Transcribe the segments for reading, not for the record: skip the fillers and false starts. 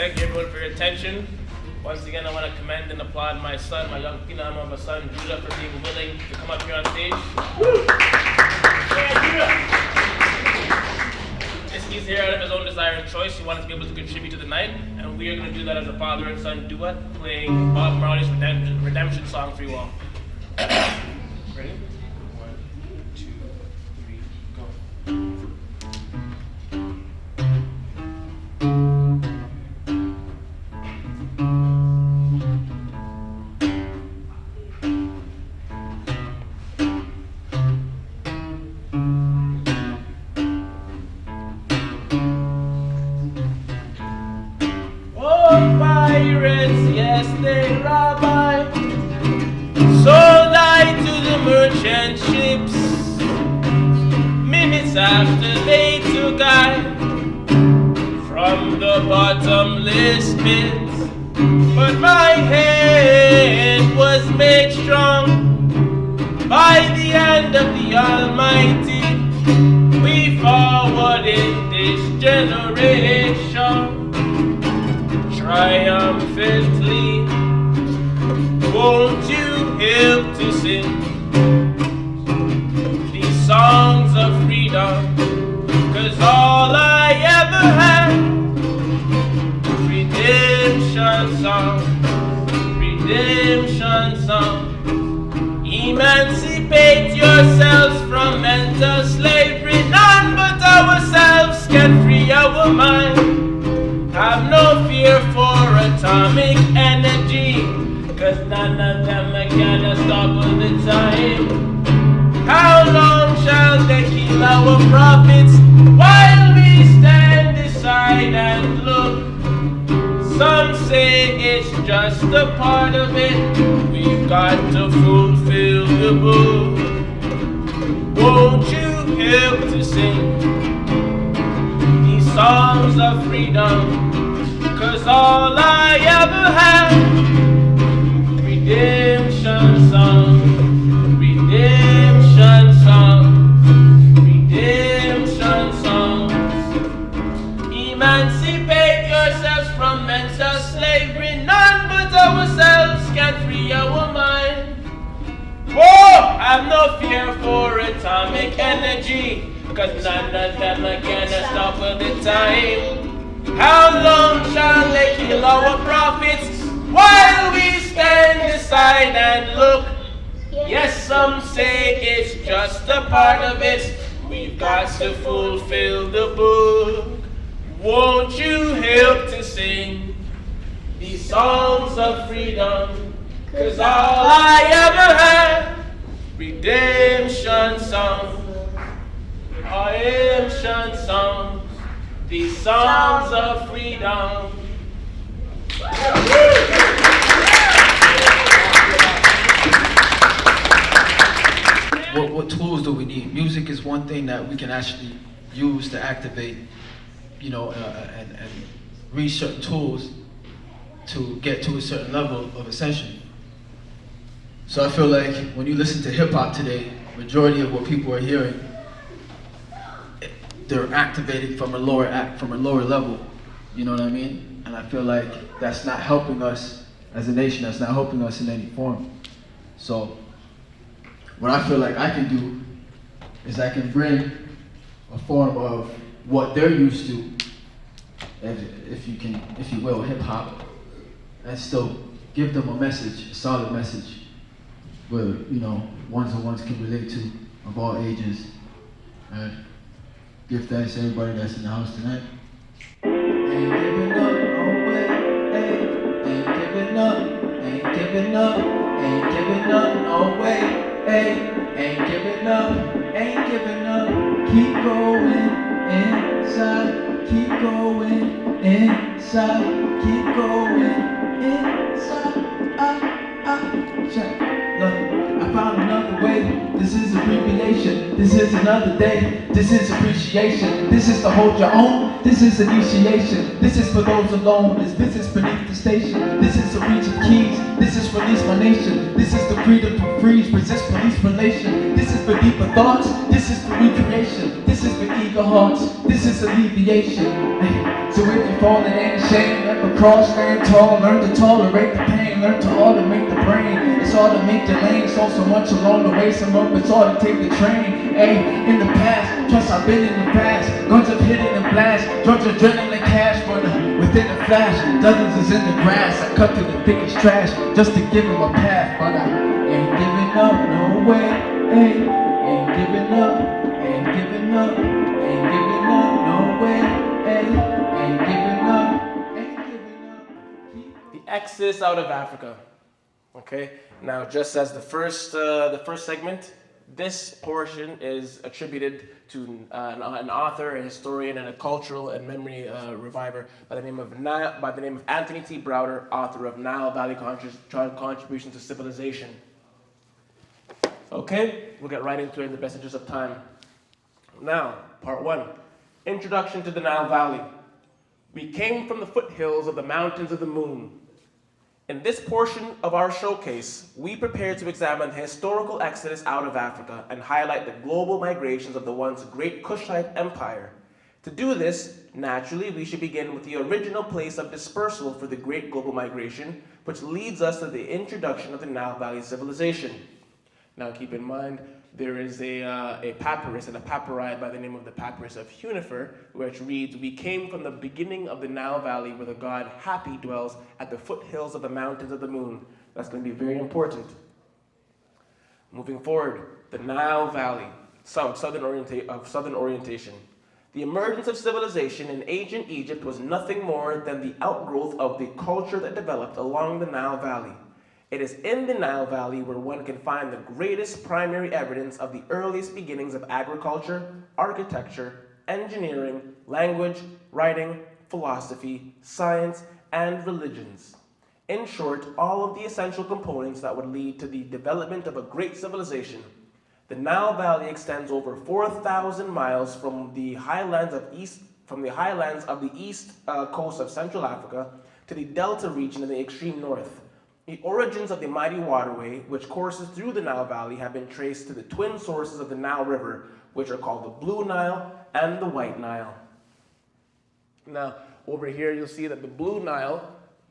thank everyone for your attention. Once again, I want to commend and applaud my son, my young phenom of a son, Judah, for being willing to come up here on stage. He's here out of his own desire and choice. He wanted to be able to contribute to the night, and we are going to do that as a father and son duet, playing Bob Marley's redemption song for you all. Ready? 1, 2, 3, go. After they took I from the bottomless pit, but my hand was made strong by the hand of the Almighty. We forward in this generation triumphantly. Won't you help to sing these songs of freedom? 'Cause all I ever had, redemption song, redemption song. Emancipate yourselves from mental slavery. None but ourselves can free our mind. Have no fear for atomic energy, 'cause none of them can stop all the time. How long shall they kill our prophets while we stand aside and look? Some say it's just a part of it. We've got to fulfill the book. Won't you help to sing these songs of freedom? 'Cause all I ever had, redemption song, redemption songs, redemption songs. Emancipate yourselves from mental slavery. None but ourselves can free our mind. Whoa! Have no fear for atomic energy, 'cause none of them can stop at the time. How long shall they kill our prophets while we stand aside and look? Yes, some say it's just a part of it. We've got to fulfill the book. Won't you help to sing these songs of freedom? 'Cause all I ever had, redemption songs, redemption songs, these songs of freedom. What tools do we need? Music is one thing that we can actually use to activate, and reach certain tools to get to a certain level of ascension. So I feel like when you listen to hip hop today, majority of what people are hearing, they're activated from a lower level. You know what I mean? And I feel like that's not helping us as a nation. That's not helping us in any form. So what I feel like I can do is I can bring a form of what they're used to, if you will, hip hop, and still give them a message, a solid message, where ones can relate to, of all ages, and give thanks to everybody that's in the house tonight. Ain't giving up, no way, hey. Ain't giving up, ain't giving up, ain't giving up, no way, hey. Ain't giving up, ain't giving up. Keep going inside, keep going inside, keep going inside. Check. Look, I found another way. This is abbreviation. This is another day. This is appreciation. This is to hold your own. This is initiation. This is for those alone. This business beneath the station. This is the reach of keys. This is release my nation. This is the freedom to freeze, resist police relation. This is for deeper thoughts. This is for recreation. This is for eager hearts. This is alleviation. So with you, falling ain't a shame. Never cross, stand tall, learn to tolerate the pain, learn to automate the brain. It's all to make the lane, so much along the way. Some of it's all to take the train. Hey, in the past, plus I've been in the past. Guns have hit in the blast, drugs, adrenaline, cash, but within the flash, dozens is in the grass. I cut through the thickest trash just to give him a path, but I ain't giving up, no way. Hey, ain't giving up, ain't giving up, ain't giving up, no way. Hey, ain't giving up, ain't giving up. The exodus out of Africa. Okay, now just as the first segment, this portion is attributed to an author, a historian, and a cultural and memory reviver by the name of Anthony T. Browder, author of Nile Valley Contributions to Civilization. Okay, we'll get right into it in the best interest of time. Now, part 1, Introduction to the Nile Valley. We came from the foothills of the mountains of the moon. In this portion of our showcase, we prepare to examine the historical exodus out of Africa and highlight the global migrations of the once great Kushite Empire. To do this, naturally, we should begin with the original place of dispersal for the great global migration, which leads us to the introduction of the Nile Valley civilization. Now keep in mind, there is a papyrus and a papyri by the name of the Papyrus of Hunifer, which reads, "We came from the beginning of the Nile Valley where the god Hapi dwells at the foothills of the mountains of the moon." That's going to be very important. Moving forward, the Nile Valley, southern orientation. The emergence of civilization in ancient Egypt was nothing more than the outgrowth of the culture that developed along the Nile Valley. It is in the Nile Valley where one can find the greatest primary evidence of the earliest beginnings of agriculture, architecture, engineering, language, writing, philosophy, science, and religions. In short, all of the essential components that would lead to the development of a great civilization. The Nile Valley extends over 4,000 miles from the highlands of the east coast of Central Africa to the Delta region in the extreme north. The origins of the mighty waterway, which courses through the Nile Valley, have been traced to the twin sources of the Nile River, which are called the Blue Nile and the White Nile. Now, over here, you'll see that the Blue Nile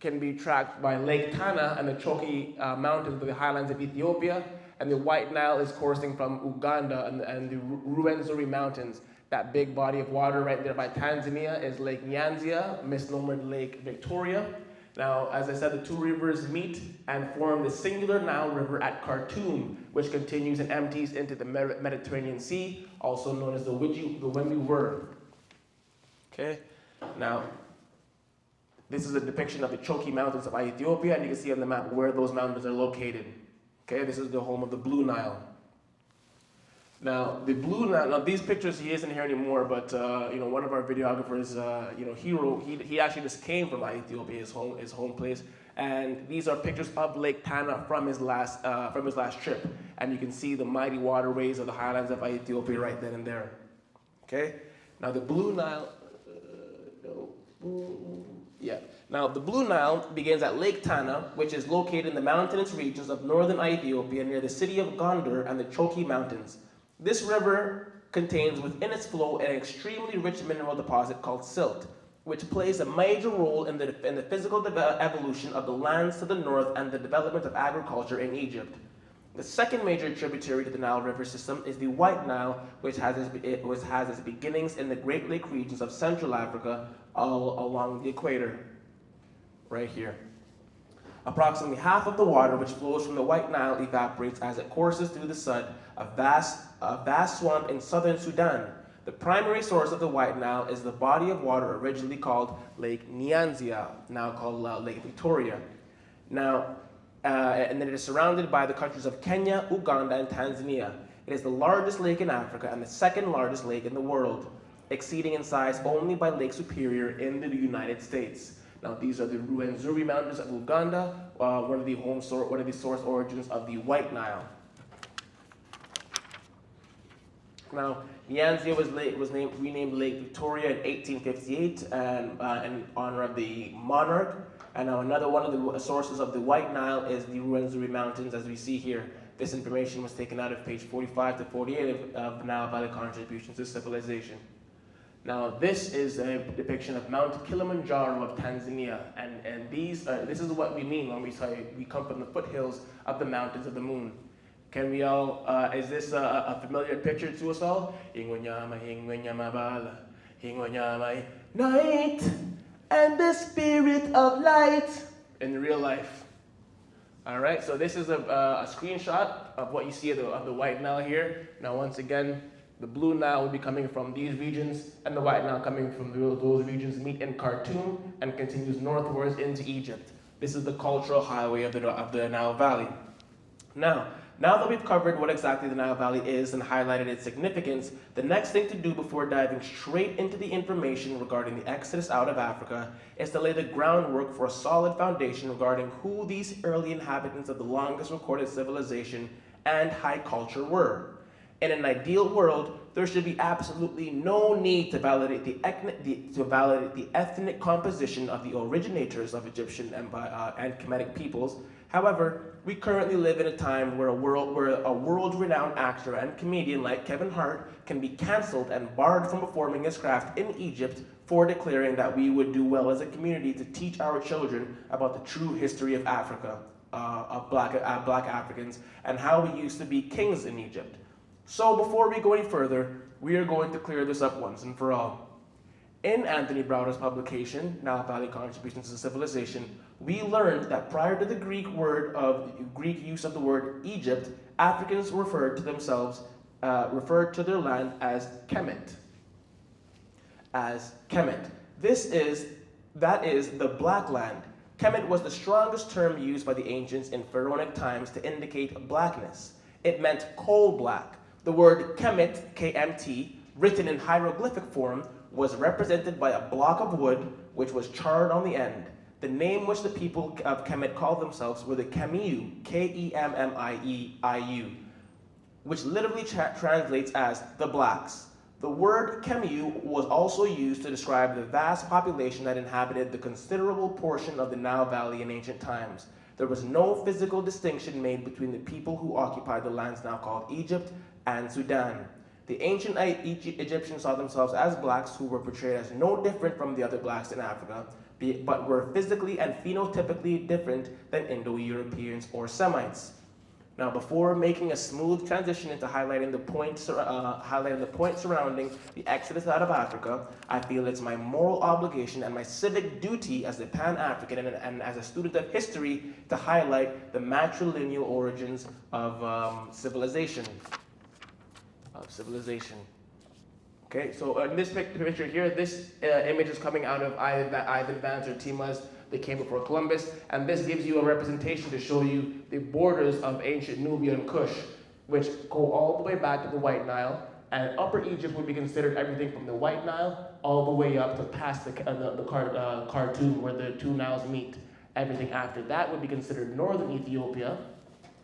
can be tracked by Lake Tana and the Choki Mountains of the highlands of Ethiopia, and the White Nile is coursing from Uganda and the Ruwenzori Mountains. That big body of water right there by Tanzania is Lake Nyanza, misnomered Lake Victoria. Now, as I said, the two rivers meet and form the singular Nile River at Khartoum, which continues and empties into the Mediterranean Sea, also known as the Wemby. Okay, now, this is a depiction of the Choki Mountains of Ethiopia, and you can see on the map where those mountains are located. Okay, this is the home of the Blue Nile. Now, the Blue Nile, now these pictures, he isn't here anymore, but one of our videographers, Hero, he actually just came from Ethiopia, his home place, and these are pictures of Lake Tana from his last trip, and you can see the mighty waterways of the highlands of Ethiopia right then and there. Okay, now the Blue Nile, Now, the Blue Nile begins at Lake Tana, which is located in the mountainous regions of northern Ethiopia near the city of Gondar and the Choki Mountains. This river contains within its flow an extremely rich mineral deposit called silt, which plays a major role in the physical evolution of the lands to the north and the development of agriculture in Egypt. The second major tributary to the Nile River system is the White Nile, which has its beginnings in the Great Lake regions of Central Africa all along the equator, right here. Approximately half of the water which flows from the White Nile evaporates as it courses through the Sud, a vast swamp in southern Sudan. The primary source of the White Nile is the body of water originally called Lake Nyanza, now called Lake Victoria. Now, and then it is surrounded by the countries of Kenya, Uganda, and Tanzania. It is the largest lake in Africa and the second largest lake in the world, exceeding in size only by Lake Superior in the United States. Now, these are the Ruwenzori Mountains of Uganda, one of the source origins of the White Nile. Now, Nyanza was renamed Lake Victoria in 1858 in honor of the monarch. And now another one of the sources of the White Nile is the Ruwenzori Mountains, as we see here. This information was taken out of page 45 to 48 of Nile Valley Contributions to Civilization. Now, this is a depiction of Mount Kilimanjaro of Tanzania, and this is what we mean when we say we come from the foothills of the mountains of the moon. Can we all, is this a familiar picture to us all? Night and the spirit of light in real life. All right, so this is a screenshot of what you see of the White Nile here. Now, once again, the Blue Nile will be coming from these regions, and the White Nile coming from those regions meet in Khartoum and continues northwards into Egypt. This is the cultural highway of the Nile Valley. Now that we've covered what exactly the Nile Valley is and highlighted its significance, the next thing to do before diving straight into the information regarding the exodus out of Africa is to lay the groundwork for a solid foundation regarding who these early inhabitants of the longest recorded civilization and high culture were. In an ideal world, there should be absolutely no need to validate the ethnic composition of the originators of Egyptian Empire and Kemetic peoples. However, we currently live in a time where a world-renowned actor and comedian like Kevin Hart can be cancelled and barred from performing his craft in Egypt for declaring that we would do well as a community to teach our children about the true history of Africa, of black Africans, and how we used to be kings in Egypt. So before we go any further, we are going to clear this up once and for all. In Anthony Browder's publication, Nile Valley Contributions to Civilization, we learned that prior to the Greek use of the word Egypt, Africans referred to their land as Kemet. That is the black land. Kemet was the strongest term used by the ancients in pharaonic times to indicate blackness. It meant coal black. The word Kemet, KMT, written in hieroglyphic form, was represented by a block of wood which was charred on the end. The name which the people of Kemet called themselves were the Kemiu, Kemmieiu, which literally translates as the blacks. The word Kemiu was also used to describe the vast population that inhabited the considerable portion of the Nile Valley in ancient times. There was no physical distinction made between the people who occupied the lands now called Egypt and Sudan. The ancient Egyptians saw themselves as blacks who were portrayed as no different from the other blacks in Africa, but were physically and phenotypically different than Indo-Europeans or Semites. Now, before making a smooth transition into highlighting the point surrounding the exodus out of Africa, I feel it's my moral obligation and my civic duty as a Pan-African and as a student of history to highlight the matrilineal origins of civilization. Okay, so in this picture here, this image is coming out of Ivan Van's or Tima's They came before Columbus, and this gives you a representation to show you the borders of ancient Nubia and Kush, which go all the way back to the White Nile, and Upper Egypt would be considered everything from the White Nile all the way up to past the Khartoum, where the two Niles meet. Everything after that would be considered northern Ethiopia.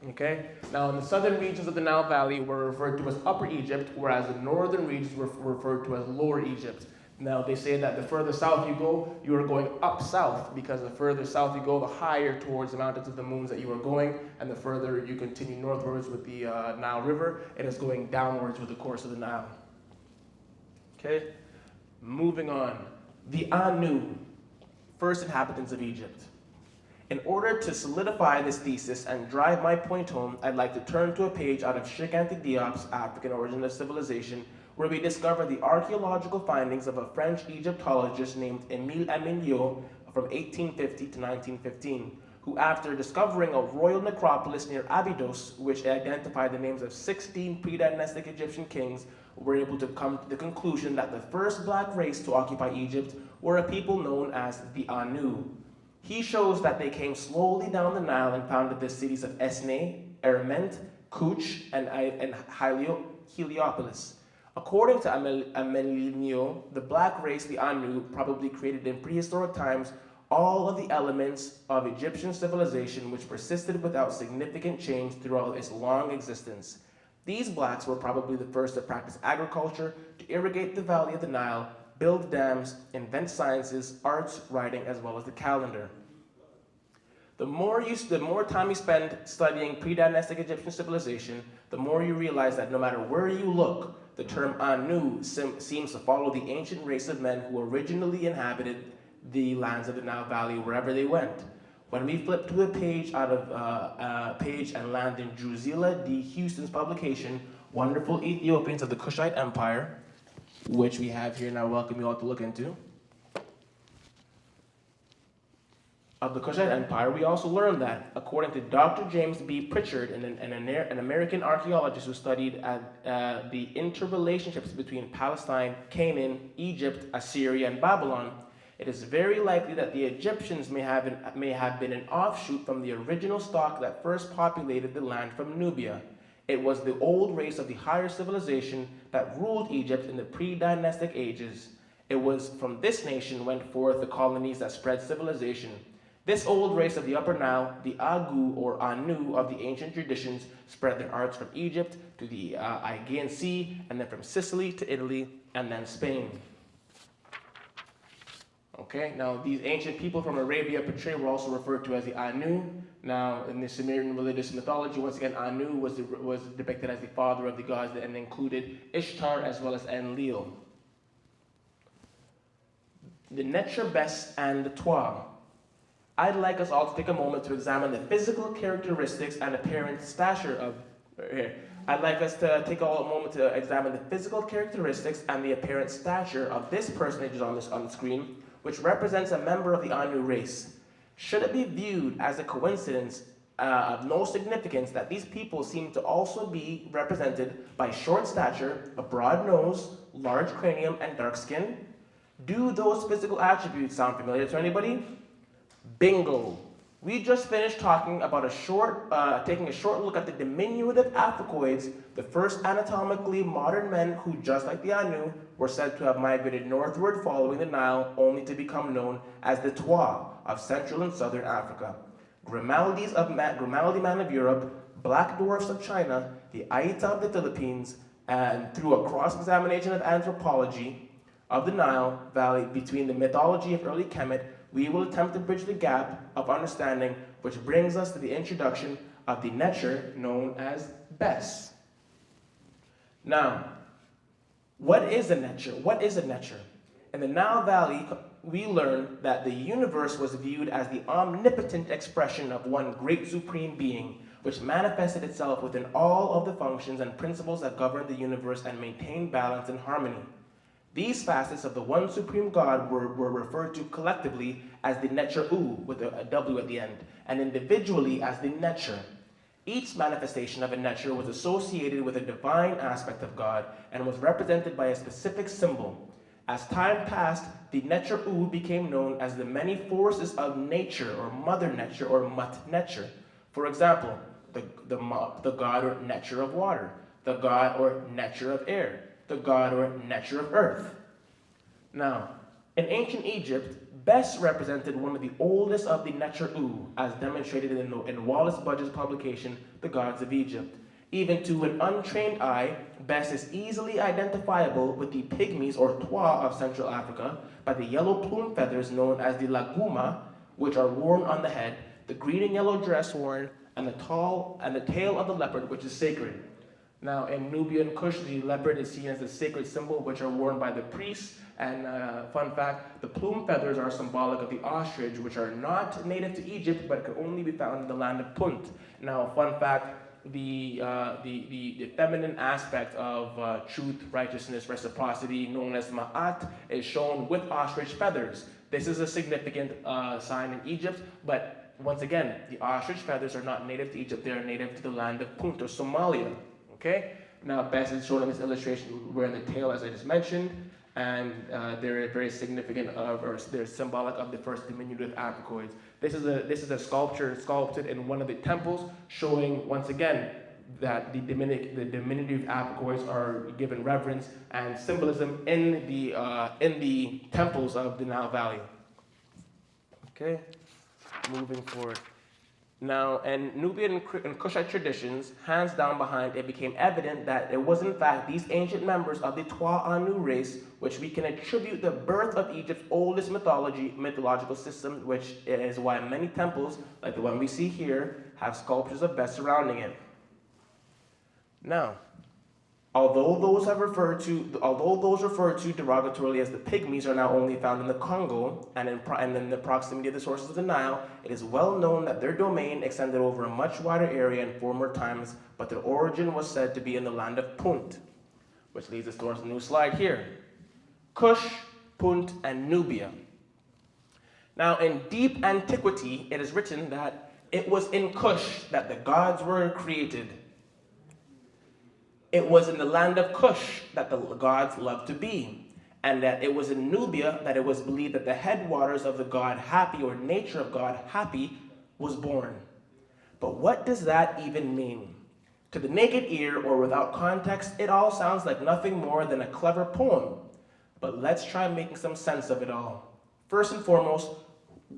Okay. Now, in the southern regions of the Nile Valley were referred to as Upper Egypt, whereas the northern regions were referred to as Lower Egypt. Now, they say that the further south you go, you are going up south, because the further south you go, the higher towards the mountains of the moons that you are going, and the further you continue northwards with the Nile River, it is going downwards with the course of the Nile. Okay, moving on. The Anu, first inhabitants of Egypt. In order to solidify this thesis and drive my point home, I'd like to turn to a page out of Sheikh Anta Diop's African Origin of Civilization, where we discover the archaeological findings of a French Egyptologist named Émile Aminiot from 1850 to 1915, who, after discovering a royal necropolis near Abydos, which identified the names of 16 pre-dynastic Egyptian kings, were able to come to the conclusion that the first black race to occupy Egypt were a people known as the Anu. He shows that they came slowly down the Nile and founded the cities of Esneh, Erment, Kuch, and Heliopolis. According to Aminiot, the black race, the Anu, probably created in prehistoric times all of the elements of Egyptian civilization which persisted without significant change throughout its long existence. These blacks were probably the first to practice agriculture, to irrigate the valley of the Nile, build dams, invent sciences, arts, writing, as well as the calendar. The more time you spend studying pre-dynastic Egyptian civilization, the more you realize that no matter where you look, the term Anu seems to follow the ancient race of men who originally inhabited the lands of the Nile Valley wherever they went. When we flip to a page out of page and land in Drusilla D. Houston's publication, Wonderful Ethiopians of the Kushite Empire, which we have here and I welcome you all to look into, of the Kushite Empire, we also learned that, according to Dr. James B. Pritchard, an American archaeologist who studied the interrelationships between Palestine, Canaan, Egypt, Assyria, and Babylon, it is very likely that the Egyptians may have been an offshoot from the original stock that first populated the land from Nubia. It was the old race of the higher civilization that ruled Egypt in the pre-dynastic ages. It was from this nation went forth the colonies that spread civilization. This old race of the Upper Nile, the Agu or Anu of the ancient traditions, spread their arts from Egypt to the Aegean Sea, and then from Sicily to Italy, and then Spain. Okay, now these ancient people from Arabia portrayed were also referred to as the Anu. Now, in the Sumerian religious mythology, once again, Anu was depicted as the father of the gods and included Ishtar as well as Enlil. The Necher, Bes, and the Twa. I'd like us all to take a moment to examine the physical characteristics and apparent stature of I'd like us to take a moment to examine the physical characteristics and the apparent stature of this personage on the screen, which represents a member of the Anu race. Should it be viewed as a coincidence of no significance that these people seem to also be represented by short stature, a broad nose, large cranium, and dark skin? Do those physical attributes sound familiar to anybody? Bingo! We just finished talking about taking a short look at the diminutive Africoids, the first anatomically modern men who, just like the Anu, were said to have migrated northward following the Nile, only to become known as the Twa of Central and Southern Africa. Grimaldi Man of Europe, Black Dwarfs of China, the Aita of the Philippines, and through a cross-examination of anthropology of the Nile Valley between the mythology of early Kemet, we will attempt to bridge the gap of understanding, which brings us to the introduction of the Necher known as Bes. Now, what is a Necher? What is a Necher? In the Nile Valley, we learned that the universe was viewed as the omnipotent expression of one great supreme being, which manifested itself within all of the functions and principles that govern the universe and maintain balance and harmony. These facets of the one supreme God were referred to collectively as the Necher-U, with a W at the end, and individually as the Necher. Each manifestation of a Necher was associated with a divine aspect of God and was represented by a specific symbol. As time passed, the Necher-U became known as the many forces of nature, or Mother Nature, or Mut Necher. For example, the God or Necher of water, the God or Necher of air, the God or Necher of earth. Now, in ancient Egypt, Bes represented one of the oldest of the Necher-U, as demonstrated in Wallace Budge's publication, The Gods of Egypt. Even to an untrained eye, Bes is easily identifiable with the pygmies or Twa of Central Africa by the yellow plume feathers known as the laguma, which are worn on the head, the green and yellow dress worn, and the tail of the leopard, which is sacred. Now, in Nubian Kush, the leopard is seen as a sacred symbol, which are worn by the priests. And fun fact, the plume feathers are symbolic of the ostrich, which are not native to Egypt, but could only be found in the land of Punt. Now, fun fact, the feminine aspect of truth, righteousness, reciprocity, known as Ma'at, is shown with ostrich feathers. This is a significant sign in Egypt, but once again, the ostrich feathers are not native to Egypt, they are native to the land of Punt, or Somalia. Okay? Now, Bes is shown in this illustration wearing the tail, as I just mentioned, and they're very significant or they're symbolic of the first diminutive Africoids. This is a sculpture sculpted in one of the temples, showing once again that the diminutive Africoids are given reverence and symbolism in the temples of the Nile Valley. Okay, moving forward. Now, in Nubian and Kushite traditions, hands down behind, it became evident that it was in fact these ancient members of the Twa Anu race which we can attribute the birth of Egypt's oldest mythological system, which is why many temples, like the one we see here, have sculptures of Bes surrounding it. Now, Although those referred to derogatorily as the pygmies are now only found in the Congo and in the proximity of the sources of the Nile, it is well known that their domain extended over a much wider area in former times, but their origin was said to be in the land of Punt, which leads us to our new slide here. Kush, Punt, and Nubia. Now, in deep antiquity, it is written that it was in Kush that the gods were created. It was in the land of Kush that the gods loved to be, and that it was in Nubia that it was believed that the headwaters of the god Hapi, or nature of god Hapi, was born. But what does that even mean? To the naked ear, or without context, it all sounds like nothing more than a clever poem. But let's try making some sense of it all. First and foremost,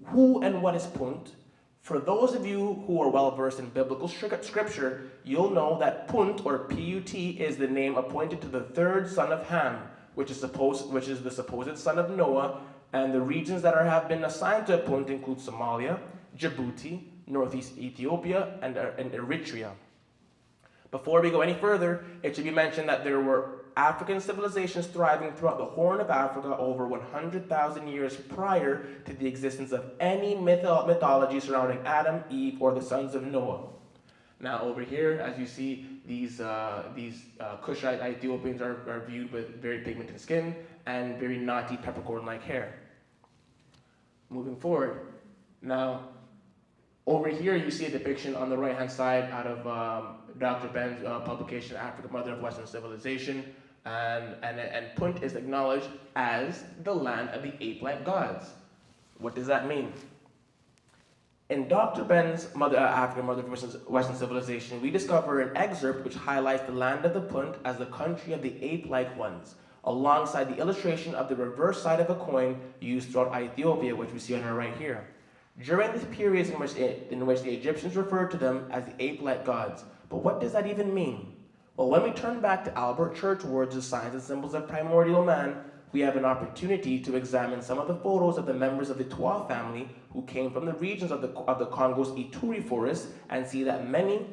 who and what is Punt? For those of you who are well versed in biblical scripture, you'll know that Punt, or P-U-T, is the name appointed to the third son of Ham, which is the supposed son of Noah, and the regions that have been assigned to Punt include Somalia, Djibouti, northeast Ethiopia, and Eritrea. Before we go any further, it should be mentioned that there were African civilizations thriving throughout the Horn of Africa over 100,000 years prior to the existence of any mythology surrounding Adam, Eve, or the sons of Noah. Now over here, as you see, these Kushite Ethiopians are viewed with very pigmented skin and very knotty peppercorn-like hair. Moving forward, now over here you see a depiction on the right-hand side out of Dr. Ben's publication, Africa, Mother of Western Civilization, and Punt is acknowledged as the land of the ape-like gods. What does that mean? In Dr. Ben's Africa, Mother of Western Civilization, we discover an excerpt which highlights the land of the Punt as the country of the ape-like ones, alongside the illustration of the reverse side of a coin used throughout Ethiopia, which we see on our right here. During these periods in which the Egyptians referred to them as the ape-like gods. But what does that even mean? Well, when we turn back to Albert Churchward's The Signs and Symbols of Primordial Man, we have an opportunity to examine some of the photos of the members of the Twa family who came from the regions of the Congo's Ituri forest, and see that many,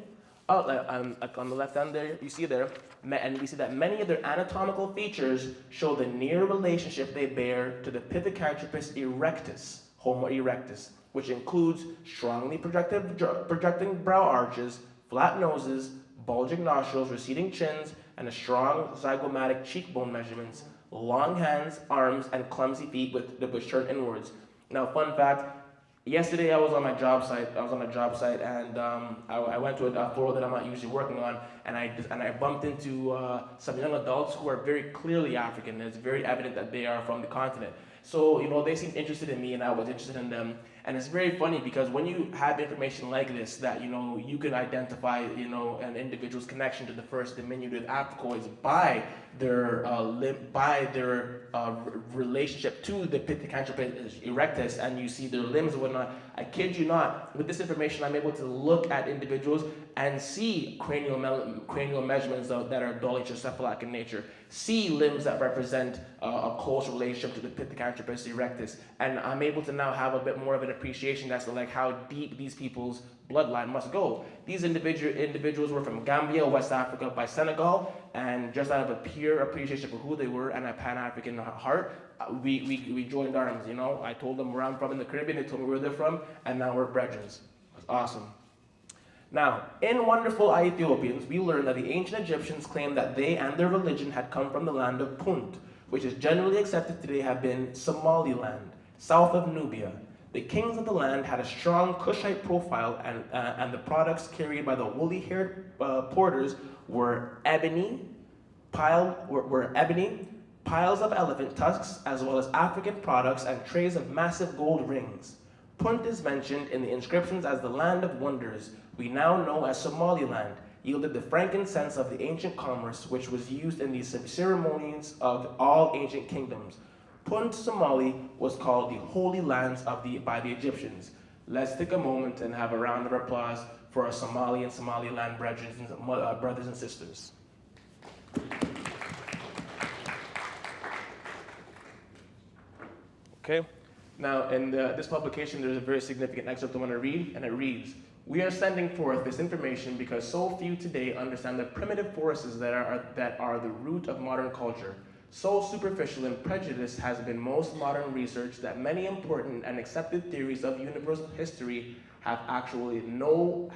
on the left hand there, you see there, and we see that many of their anatomical features show the near relationship they bear to the Pithecanthropus erectus, Homo erectus, which includes strongly projecting brow arches, flat noses, bulging nostrils, receding chins, and a strong zygomatic cheekbone measurements, long hands, arms, and clumsy feet with turned inwards. Now, fun fact, yesterday I was on a job site, and I went to a photo that I'm not usually working on, and I bumped into some young adults who are very clearly African. It's very evident that they are from the continent. So, they seemed interested in me, and I was interested in them. And it's very funny because when you have information like this, that, you can identify, an individual's connection to the first diminutive Africoids by their relationship to the Pithecanthropus erectus, and you see their limbs and whatnot. I kid you not, with this information, I'm able to look at individuals and see cranial measurements that are Dolichocephalic in nature, see limbs that represent a close relationship to the Pithecanthropus erectus, and I'm able to now have a bit more of an appreciation as to how deep these people's bloodline must go. These individuals were from Gambia, West Africa, by Senegal, and just out of a pure appreciation for who they were and a Pan-African heart, we joined arms. I told them where I'm from in the Caribbean, they told me where they're from, and now we're brethren. It's awesome. Now, in Wonderful Ethiopians, we learn that the ancient Egyptians claimed that they and their religion had come from the land of Punt, which is generally accepted today have been Somaliland, south of Nubia. The kings of the land had a strong Kushite profile, and the products carried by the woolly-haired porters were ebony, piles of elephant tusks, as well as African products and trays of massive gold rings. Punt is mentioned in the inscriptions as the land of wonders, we now know as Somaliland, yielded the frankincense of the ancient commerce, which was used in the ceremonies of all ancient kingdoms. Punt Somali was called the Holy Lands by the Egyptians. Let's take a moment and have a round of applause for our Somali and Somaliland brothers and sisters. Okay, Now, in this publication, there's a very significant excerpt I want to read, and it reads, "We are sending forth this information because so few today understand the primitive forces that are the root of modern culture. So superficial and prejudiced has been most modern research that many important and accepted theories of universal history have no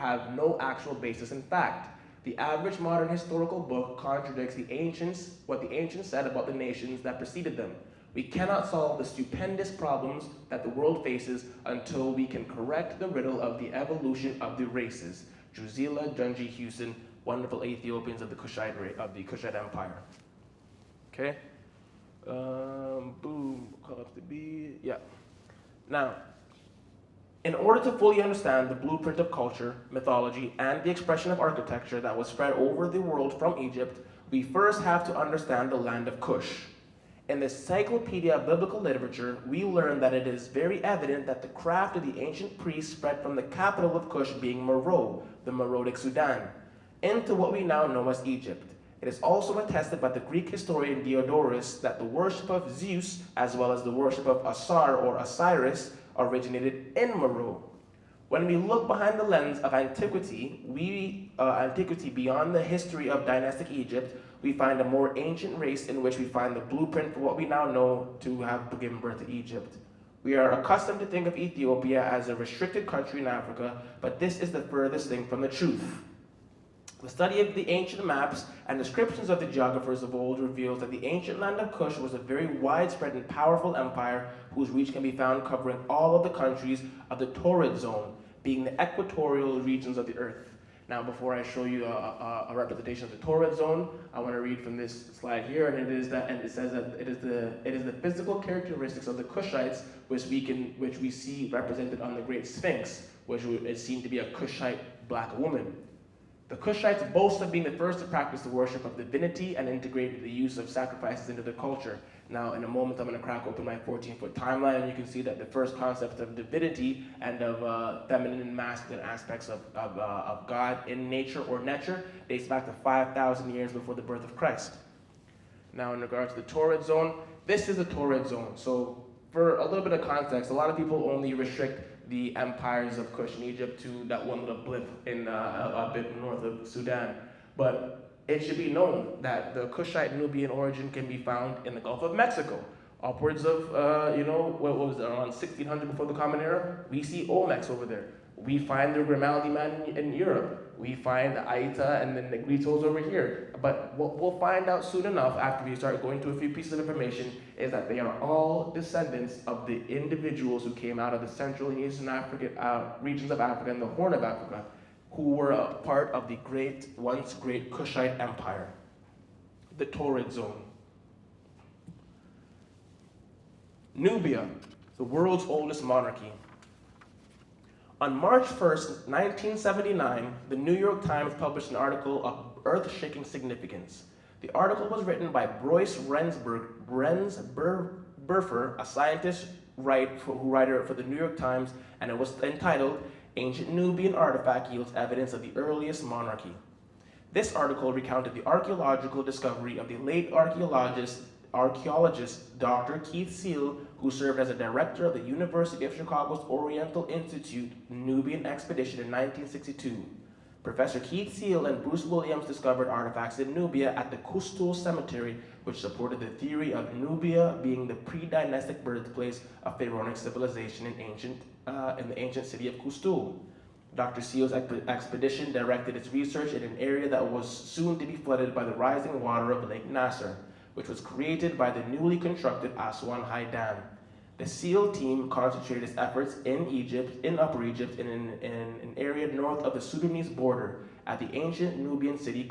actual basis in fact. The average modern historical book contradicts what the ancients said about the nations that preceded them. We cannot solve the stupendous problems that the world faces until we can correct the riddle of the evolution of the races." Drusilla Junji Hewson, wonderful Ethiopians of the Kushite Empire. Okay? Boom, call up the B, yeah. Now, in order to fully understand the blueprint of culture, mythology, and the expression of architecture that was spread over the world from Egypt, we first have to understand the land of Kush. In the Encyclopedia of Biblical Literature, we learn that it is very evident that the craft of the ancient priests spread from the capital of Kush being Meroe, the Meroitic Sudan, into what we now know as Egypt. It is also attested by the Greek historian Diodorus that the worship of Zeus, as well as the worship of Asar or Osiris, originated in Meroe. When we look behind the lens of antiquity, beyond the history of dynastic Egypt, we find a more ancient race in which we find the blueprint for what we now know to have given birth to Egypt. We are accustomed to think of Ethiopia as a restricted country in Africa, but this is the furthest thing from the truth. The study of the ancient maps and descriptions of the geographers of old reveals that the ancient land of Kush was a very widespread and powerful empire whose reach can be found covering all of the countries of the Torrid Zone, being the equatorial regions of the earth. Now, before I show you a representation of the Torrid Zone, I want to read from this slide here, and it says that it is the physical characteristics of the Kushites which we see represented on the Great Sphinx, which is seen to be a Kushite black woman. The Kushites boast of being the first to practice the worship of divinity and integrate the use of sacrifices into their culture. Now, in a moment, I'm going to crack open my 14-foot timeline, and you can see that the first concept of divinity and of feminine and masculine aspects of God in nature or nature dates back to 5,000 years before the birth of Christ. Now, in regards to the Torrid Zone, this is the Torrid Zone. So, for a little bit of context, a lot of people only restrict the empires of Kush in Egypt to that one little blip in a bit north of Sudan. But it should be known that the Kushite Nubian origin can be found in the Gulf of Mexico. Upwards of, what was it, around 1600 before the Common Era, we see Olmecs over there. We find the Grimaldi Man in Europe. We find the Aita and the Negritos over here. But what we'll find out soon enough after we start going to a few pieces of information is that they are all descendants of the individuals who came out of the Central and Eastern African regions of Africa and the Horn of Africa, who were a part of the once great Kushite Empire, the Torrid Zone. Nubia, the world's oldest monarchy. On March 1st, 1979, the New York Times published an article of earth-shaking significance. The article was written by Royce Rensburfer, a scientist writer for the New York Times, and it was entitled, "Ancient Nubian Artifact Yields Evidence of the Earliest Monarchy." This article recounted the archaeological discovery of the late archaeologist Dr. Keith Seal, who served as a director of the University of Chicago's Oriental Institute Nubian Expedition in 1962. Professor Keith Seal and Bruce Williams discovered artifacts in Nubia at the Kustul Cemetery, which supported the theory of Nubia being the pre-dynastic birthplace of pharaonic civilization in the ancient city of Kustul. Dr. Seal's expedition directed its research in an area that was soon to be flooded by the rising water of Lake Nasser, which was created by the newly constructed Aswan High Dam. The SEAL team concentrated its efforts in Upper Egypt, in an area north of the Sudanese border, at the ancient Nubian site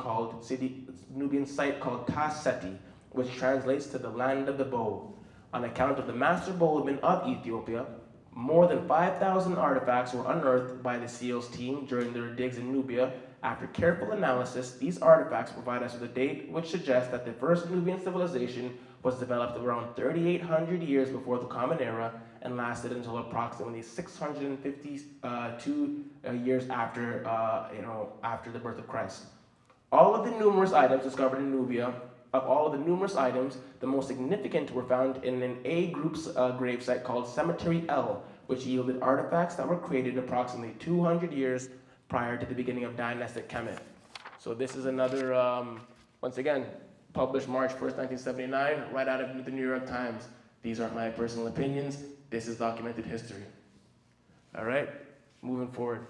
called Tas-Seti, which translates to the land of the bow. On account of the master bowman of Ethiopia, more than 5,000 artifacts were unearthed by the SEALs team during their digs in Nubia. After careful analysis, these artifacts provide us with a date which suggests that the first Nubian civilization was developed around 3,800 years before the Common Era and lasted until approximately 652 years after the birth of Christ. All of the numerous items discovered in Nubia Of all of the numerous items, the most significant were found in an A group's gravesite called Cemetery L, which yielded artifacts that were created approximately 200 years prior to the beginning of dynastic Khmer. So this is another, once again, published March 1st, 1979, right out of the New York Times. These aren't my personal opinions. This is documented history. All right, moving forward.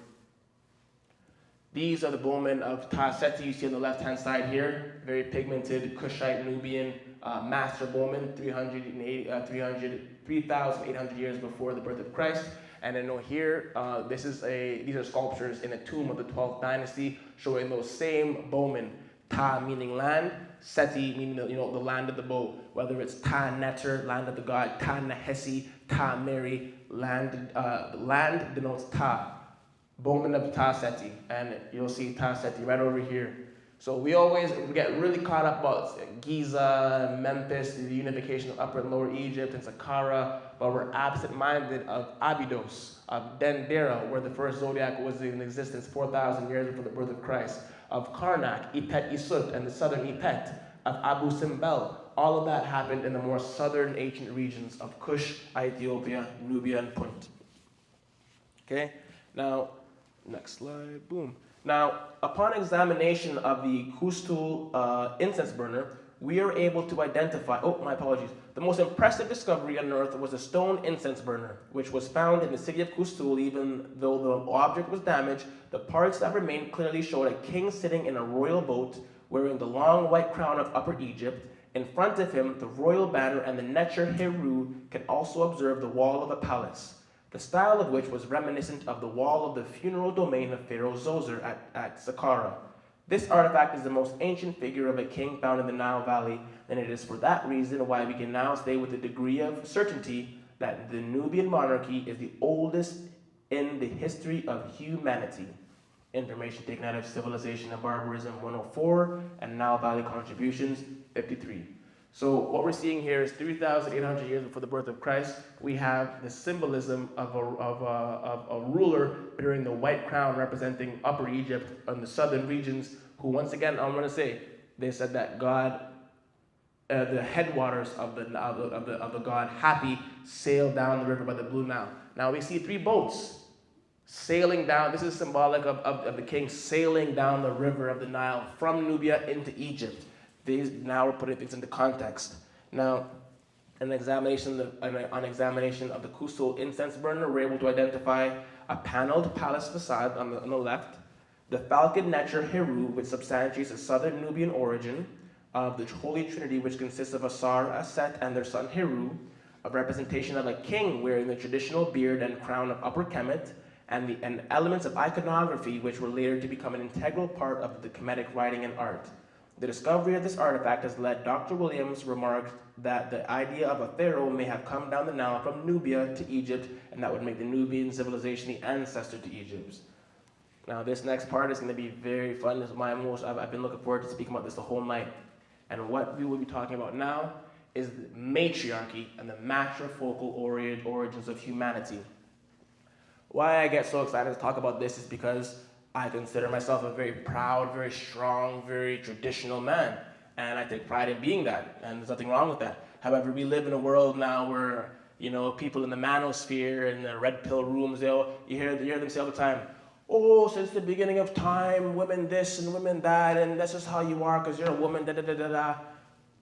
These are the bowmen of Ta Seti. You see on the left-hand side here, very pigmented Kushite Nubian master bowman, 3,800 years before the birth of Christ. And then here, these are sculptures in a tomb of the 12th dynasty, showing those same bowmen. Ta meaning land, Seti meaning the land of the bow. Whether it's Ta Neter, land of the god, Ta Nehesi, Ta Meri, land denotes Ta. Bowman of Ta Seti, and you'll see Ta Seti right over here. So we get really caught up about Giza, Memphis, the unification of Upper and Lower Egypt, and Saqqara, but we're absent-minded of Abydos, of Dendera, where the first zodiac was in existence 4,000 years before the birth of Christ, of Karnak, Ipet Isut, and the southern Ipet, of Abu Simbel. All of that happened in the more southern ancient regions of Kush, Ethiopia, Nubia, and Punt. Okay, now, next slide, boom. Now, upon examination of the Kustul incense burner, we are able to identify, the most impressive discovery on Earth was a stone incense burner, which was found in the city of Kustul. Even though the object was damaged, the parts that remained clearly showed a king sitting in a royal boat, wearing the long white crown of Upper Egypt. In front of him, the royal banner and the Necher Heru can also observe the wall of a palace, the style of which was reminiscent of the wall of the funeral domain of Pharaoh Zoser at Saqqara. This artifact is the most ancient figure of a king found in the Nile Valley, and it is for that reason why we can now say with a degree of certainty that the Nubian monarchy is the oldest in the history of humanity. Information taken out of Civilization and Barbarism 104 and Nile Valley Contributions 53. So what we're seeing here is 3,800 years before the birth of Christ. We have the symbolism of a ruler bearing the white crown representing Upper Egypt and the southern regions, who once again, I'm going to say, they said that God, the headwaters of the god Hapi, sailed down the river by the Blue Nile. Now we see three boats sailing down. This is symbolic of the king sailing down the river of the Nile from Nubia into Egypt. Now we're putting things into context. Now, on examination of the Kustul incense burner, we're able to identify a paneled palace facade on the left, the falcon Necher Heru, which substantiates a southern Nubian origin, of the Holy Trinity, which consists of Asar, Aset, and their son Heru, a representation of a king wearing the traditional beard and crown of Upper Kemet, and elements of iconography which were later to become an integral part of the Kemetic writing and art. The discovery of this artifact has led Dr. Williams remarked that the idea of a pharaoh may have come down the Nile from Nubia to Egypt, and that would make the Nubian civilization the ancestor to Egypt's. Now this next part is going to be very fun. This is I've been looking forward to speaking about this the whole night. And what we will be talking about now is the matriarchy and the matrifocal origins of humanity. Why I get so excited to talk about this is because I consider myself a very proud, very strong, very traditional man. And I take pride in being that, and there's nothing wrong with that. However, we live in a world now where, people in the manosphere and the red pill rooms, you hear them say all the time, oh, since the beginning of time, women this and women that, and that's just how you are because you're a woman, da-da-da-da-da.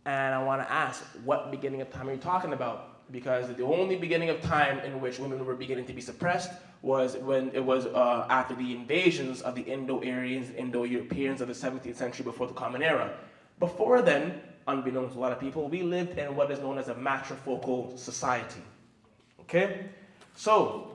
And I want to ask, what beginning of time are you talking about? Because the only beginning of time in which women were beginning to be suppressed was when it was after the invasions of the Indo-Aryans, Indo-Europeans of the 17th century before the Common Era. Before then, unbeknownst to a lot of people, we lived in what is known as a matrifocal society. Okay? So,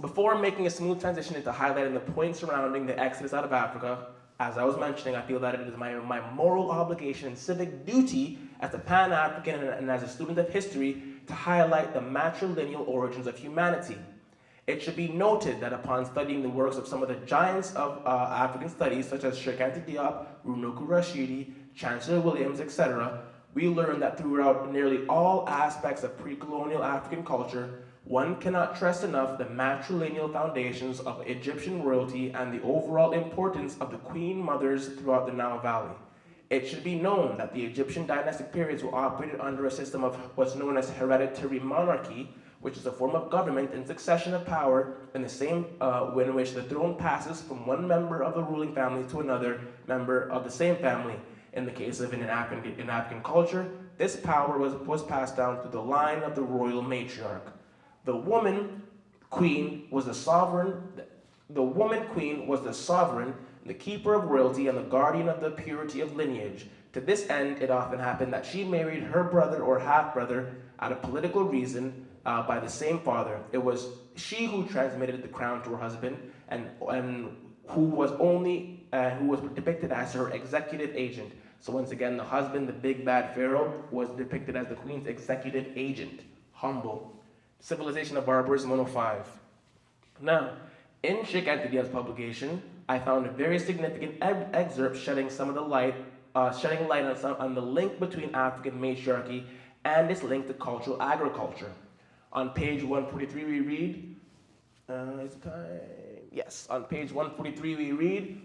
before making a smooth transition into highlighting the points surrounding the exodus out of Africa, as I was mentioning, I feel that it is my moral obligation and civic duty as a Pan-African and as a student of history to highlight the matrilineal origins of humanity. It should be noted that upon studying the works of some of the giants of African studies, such as Sheikh Anta Diop, Runuku Rashidi, Chancellor Williams, etc., we learn that throughout nearly all aspects of pre-colonial African culture, one cannot stress enough the matrilineal foundations of Egyptian royalty and the overall importance of the queen mothers throughout the Nile Valley. It should be known that the Egyptian dynastic periods were operated under a system of what's known as hereditary monarchy, which is a form of government and succession of power in the same in which the throne passes from one member of the ruling family to another member of the same family. In the case of in African culture, this power was passed down through the line of the royal matriarch. The woman queen was the sovereign. The woman queen was the sovereign, the keeper of royalty, and the guardian of the purity of lineage. To this end, it often happened that she married her brother or half-brother out of political reason by the same father. It was she who transmitted the crown to her husband, and who was depicted as her executive agent. So once again, the husband, the big bad pharaoh, was depicted as the queen's executive agent. Humble. Civilization of Barbarism 105. Now, in Sheikh Antedia's publication, I found a very significant excerpt shedding light on the link between African matriarchy and its link to cultural agriculture. On page 143 we read, on page 143 we read,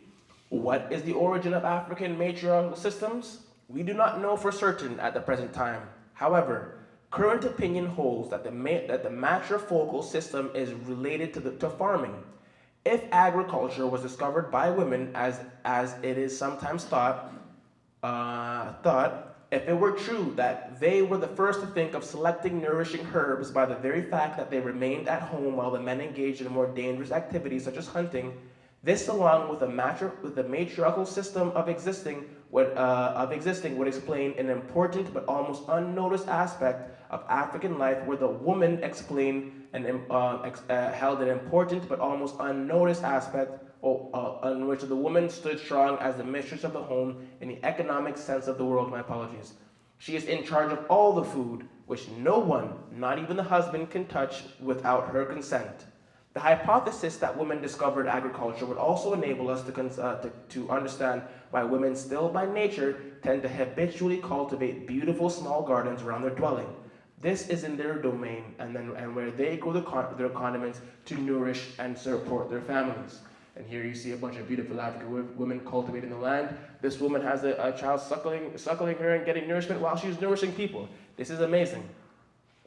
what is the origin of African matriarchal systems? We do not know for certain at the present time. However, current opinion holds that the matrifocal system is related to farming. If agriculture was discovered by women, as it is sometimes thought, if it were true that they were the first to think of selecting nourishing herbs by the very fact that they remained at home while the men engaged in more dangerous activities such as hunting, this, along with the matriarchal system of existing would explain an important but almost unnoticed aspect of African life, where the woman held an important but almost unnoticed aspect, on which the woman stood strong as the mistress of the home in the economic sense of the word. My apologies. She is in charge of all the food, which no one, not even the husband, can touch without her consent. The hypothesis that women discovered agriculture would also enable us to understand why women still by nature tend to habitually cultivate beautiful small gardens around their dwelling. This is in their domain, and where they grow their condiments to nourish and support their families. And here you see a bunch of beautiful African women cultivating the land. This woman has a child suckling her and getting nourishment while she's nourishing people. This is amazing.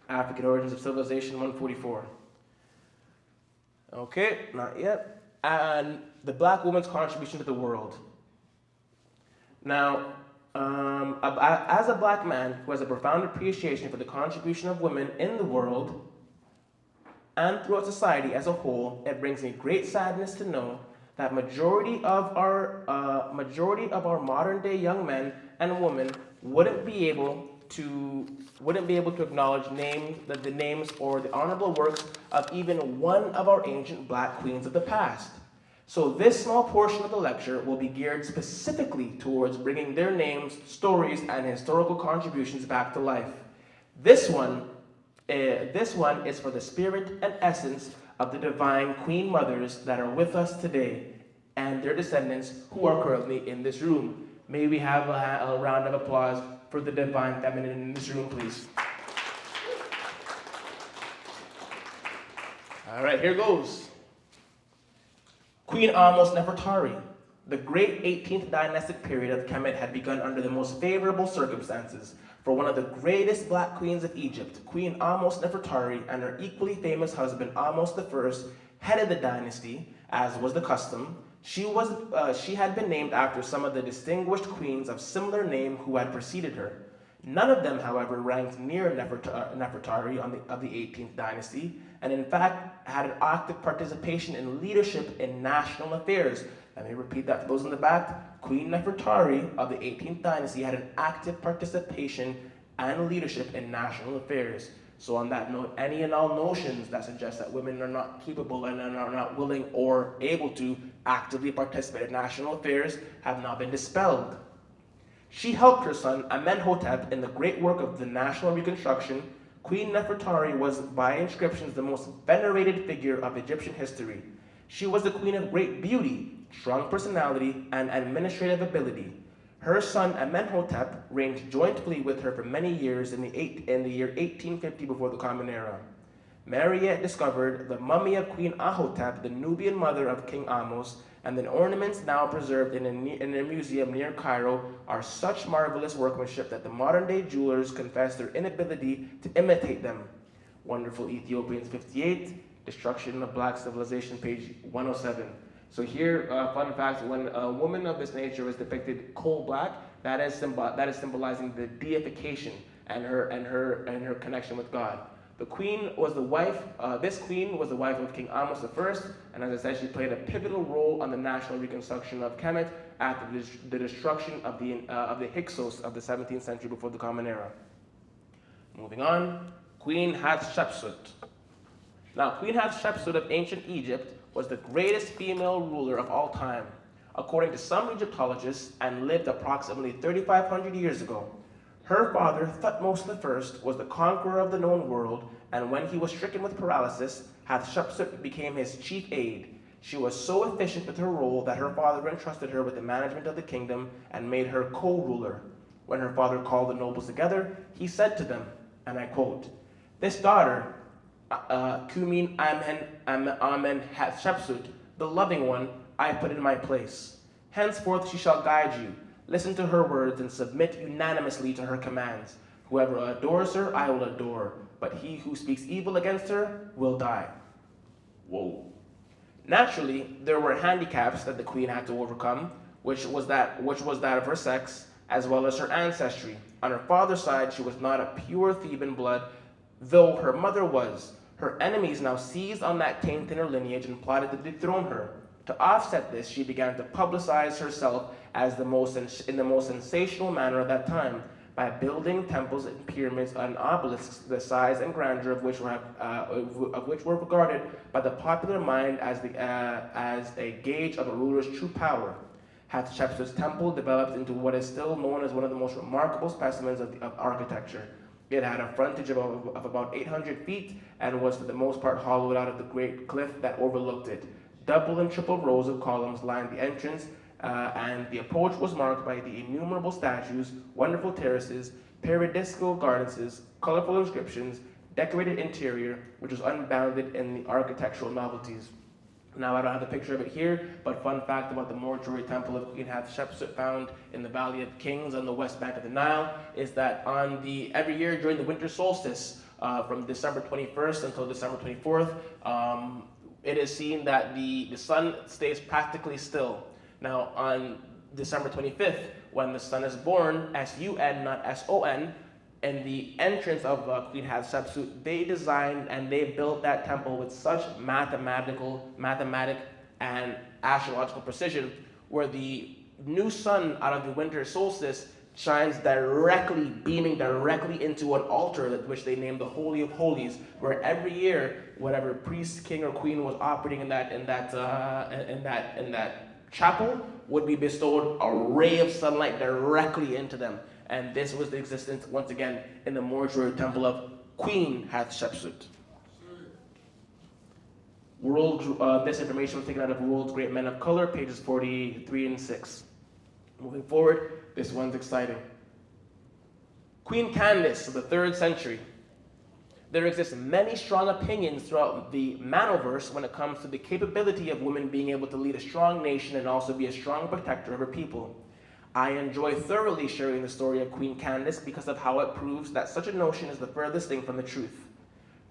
African origins of civilization 144. Okay, not yet. And the black woman's contribution to the world. Now, as a black man who has a profound appreciation for the contribution of women in the world and throughout society as a whole, it brings me great sadness to know that majority of our modern day young men and women wouldn't be able to acknowledge the names or the honorable works of even one of our ancient black queens of the past. So this small portion of the lecture will be geared specifically towards bringing their names, stories, and historical contributions back to life. This one is for the spirit and essence of the divine queen mothers that are with us today and their descendants who are currently in this room. May we have a round of applause for the divine feminine in this room, please. All right, here goes. Queen Amos Nefertari. The great 18th dynastic period of Kemet had begun under the most favorable circumstances for one of the greatest black queens of Egypt. Queen Amos Nefertari and her equally famous husband Amos I headed the dynasty, as was the custom. She had been named after some of the distinguished queens of similar name who had preceded her. None of them, however, ranked near Nefertari of the 18th dynasty, and in fact had an active participation in leadership in national affairs. Let me repeat that for those in the back. Queen Nefertari of the 18th dynasty had an active participation and leadership in national affairs. So on that note, any and all notions that suggest that women are not capable and are not willing or able to actively participate in national affairs have not been dispelled. She helped her son Amenhotep in the great work of the national reconstruction. Queen Nefertari was by inscriptions the most venerated figure of Egyptian history. She was the queen of great beauty, strong personality, and administrative ability. Her son Amenhotep reigned jointly with her for many years in the year 1850 before the Common Era. Mariette discovered the mummy of Queen Ahotep, the Nubian mother of King Amos, and the ornaments now preserved in a museum near Cairo are such marvelous workmanship that the modern-day jewelers confess their inability to imitate them. Wonderful Ethiopians 58, Destruction of Black Civilization, page 107. So here, fun fact, when a woman of this nature is depicted coal black, that is symbolizing the deification and her connection with God. The queen was the wife. This queen was the wife of King Amos I, and as I said, she played a pivotal role on the national reconstruction of Kemet after the destruction of the Hyksos of the 17th century before the Common Era. Moving on, Queen Hatshepsut. Now, Queen Hatshepsut of ancient Egypt was the greatest female ruler of all time, according to some Egyptologists, and lived approximately 3,500 years ago. Her father, Thutmose I, was the conqueror of the known world, and when he was stricken with paralysis, Hatshepsut became his chief aide. She was so efficient with her role that her father entrusted her with the management of the kingdom and made her co-ruler. When her father called the nobles together, he said to them, and I quote, "This daughter, Kumin Amen Hatshepsut, the loving one, I put in my place. Henceforth she shall guide you. Listen to her words and submit unanimously to her commands. Whoever adores her, I will adore, but he who speaks evil against her will die." Whoa. Naturally, there were handicaps that the queen had to overcome, which was that of her sex, as well as her ancestry. On her father's side, she was not a pure Theban blood, though her mother was. Her enemies now seized on that taint in her lineage and plotted to dethrone her. To offset this, she began to publicize herself as in the most sensational manner of that time, by building temples and pyramids and obelisks, the size and grandeur of which were regarded by the popular mind as a gauge of a ruler's true power. Hatshepsut's temple developed into what is still known as one of the most remarkable specimens of architecture. It had a frontage of about 800 feet and was for the most part hollowed out of the great cliff that overlooked it. Double and triple rows of columns lined the entrance, and the approach was marked by the innumerable statues, wonderful terraces, paradisical gardens, colorful inscriptions, decorated interior, which was unbounded in the architectural novelties. Now, I don't have the picture of it here, but fun fact about the mortuary temple of Queen Hatshepsut found in the Valley of Kings on the west bank of the Nile is that every year during the winter solstice, from December 21st until December 24th, it is seen that the sun stays practically still. Now, on December 25th, when the sun is born, S-U-N, not S-O-N, in the entrance of Queen Hatshepsut, they designed and they built that temple with such mathematic and astrological precision, where the new sun out of the winter solstice shines beaming directly into an altar, which they named the Holy of Holies, where every year, whatever priest, king, or queen was operating in that chapel would be bestowed a ray of sunlight directly into them. And this was the existence, once again, in the mortuary temple of Queen Hatshepsut. This information was taken out of World's Great Men of Color, pages 43 and 6. Moving forward, this one's exciting. Queen Candace of the 3rd century. There exist many strong opinions throughout the Manoverse when it comes to the capability of women being able to lead a strong nation and also be a strong protector of her people. I enjoy thoroughly sharing the story of Queen Candace because of how it proves that such a notion is the furthest thing from the truth.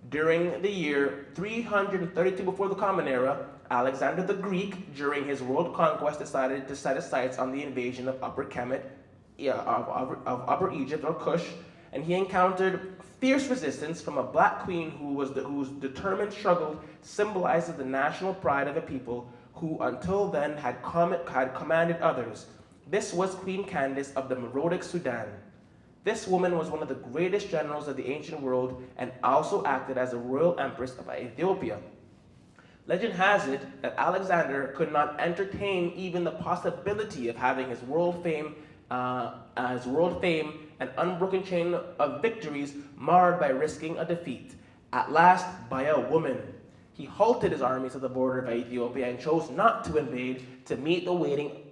During the year 332 before the Common Era, Alexander the Greek, during his world conquest, decided to set his sights on the invasion of Upper Kemet, of Upper Egypt or Kush, and he encountered fierce resistance from a black queen whose determined struggle symbolizes the national pride of a people who until then had commanded others. This was Queen Candace of the Meroitic Sudan. This woman was one of the greatest generals of the ancient world and also acted as a royal empress of Ethiopia. Legend has it that Alexander could not entertain even the possibility of having his world fame and unbroken chain of victories marred by risking a defeat, at last by a woman. He halted his armies at the border of Ethiopia and chose not to invade to meet the awaiting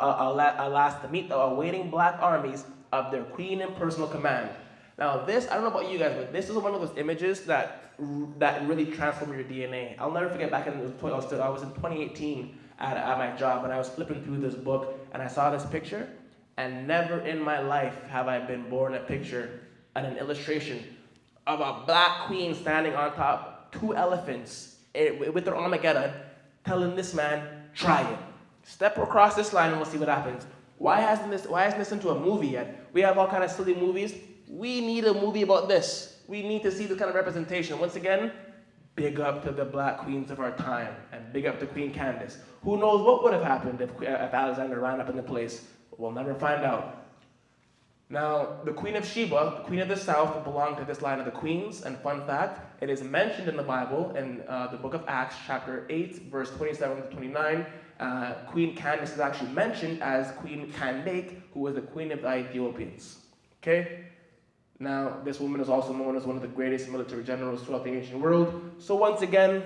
black armies of their queen in personal command. Now this, I don't know about you guys, but this is one of those images that really transform your DNA. I'll never forget back in I was in 2018 at my job, and I was flipping through this book, and I saw this picture, and never in my life have I been born a picture and an illustration of a black queen standing on top, 2 elephants with their Armageddon, telling this man, try it. Step across this line and we'll see what happens. Why hasn't this into a movie yet? We have all kind of silly movies. We need a movie about this. We need to see this kind of representation. Once again, big up to the black queens of our time, and big up to Queen Candace. Who knows what would have happened if Alexander ran up in the place? We'll never find out. Now, the Queen of Sheba, the Queen of the South, belonged to this line of the queens, and fun fact, it is mentioned in the Bible in the book of Acts, chapter 8, verse 27 to 29. Queen Candace is actually mentioned as Queen Candake, who was the queen of the Ethiopians. Okay? Now, this woman is also known as one of the greatest military generals throughout the ancient world. So once again,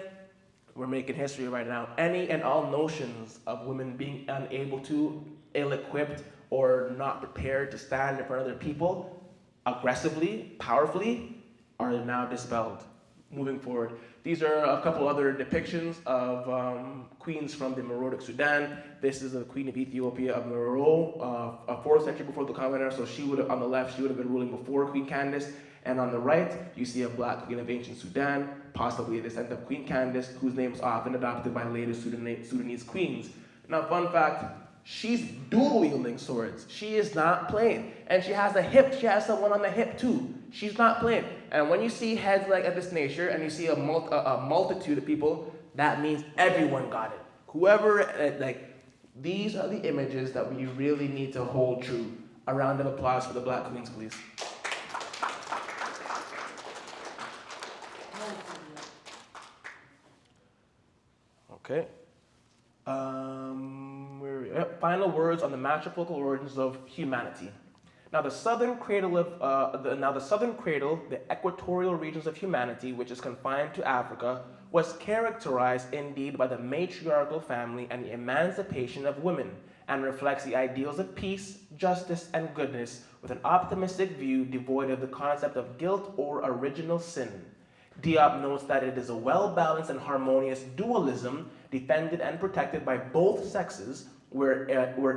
we're making history right now. Any and all notions of women being unable to, ill-equipped, or not prepared to stand in front of other people aggressively, powerfully, are now dispelled. Moving forward, these are a couple other depictions of queens from the Meroitic Sudan. This is the Queen of Ethiopia of Meroe, a 4th century before the Common Era. So she would have, on the left, she would have been ruling before Queen Candace. And on the right, you see a black queen of ancient Sudan, possibly a descendant of Queen Candace, whose name is often adopted by later Sudanese queens. Now, fun fact, she's dual wielding swords. She is not playing. And she has someone on the hip too. She's not playing. And when you see heads like of this nature, and you see a multitude of people, that means everyone got it. These are the images that we really need to hold true. A round of applause for the black queens, please. Okay. Final words on the matrifocal origins of humanity. Now, the southern cradle, the equatorial regions of humanity, which is confined to Africa, was characterized indeed by the matriarchal family and the emancipation of women, and reflects the ideals of peace, justice, and goodness, with an optimistic view devoid of the concept of guilt or original sin. Diop notes that it is a well-balanced and harmonious dualism defended and protected by both sexes, where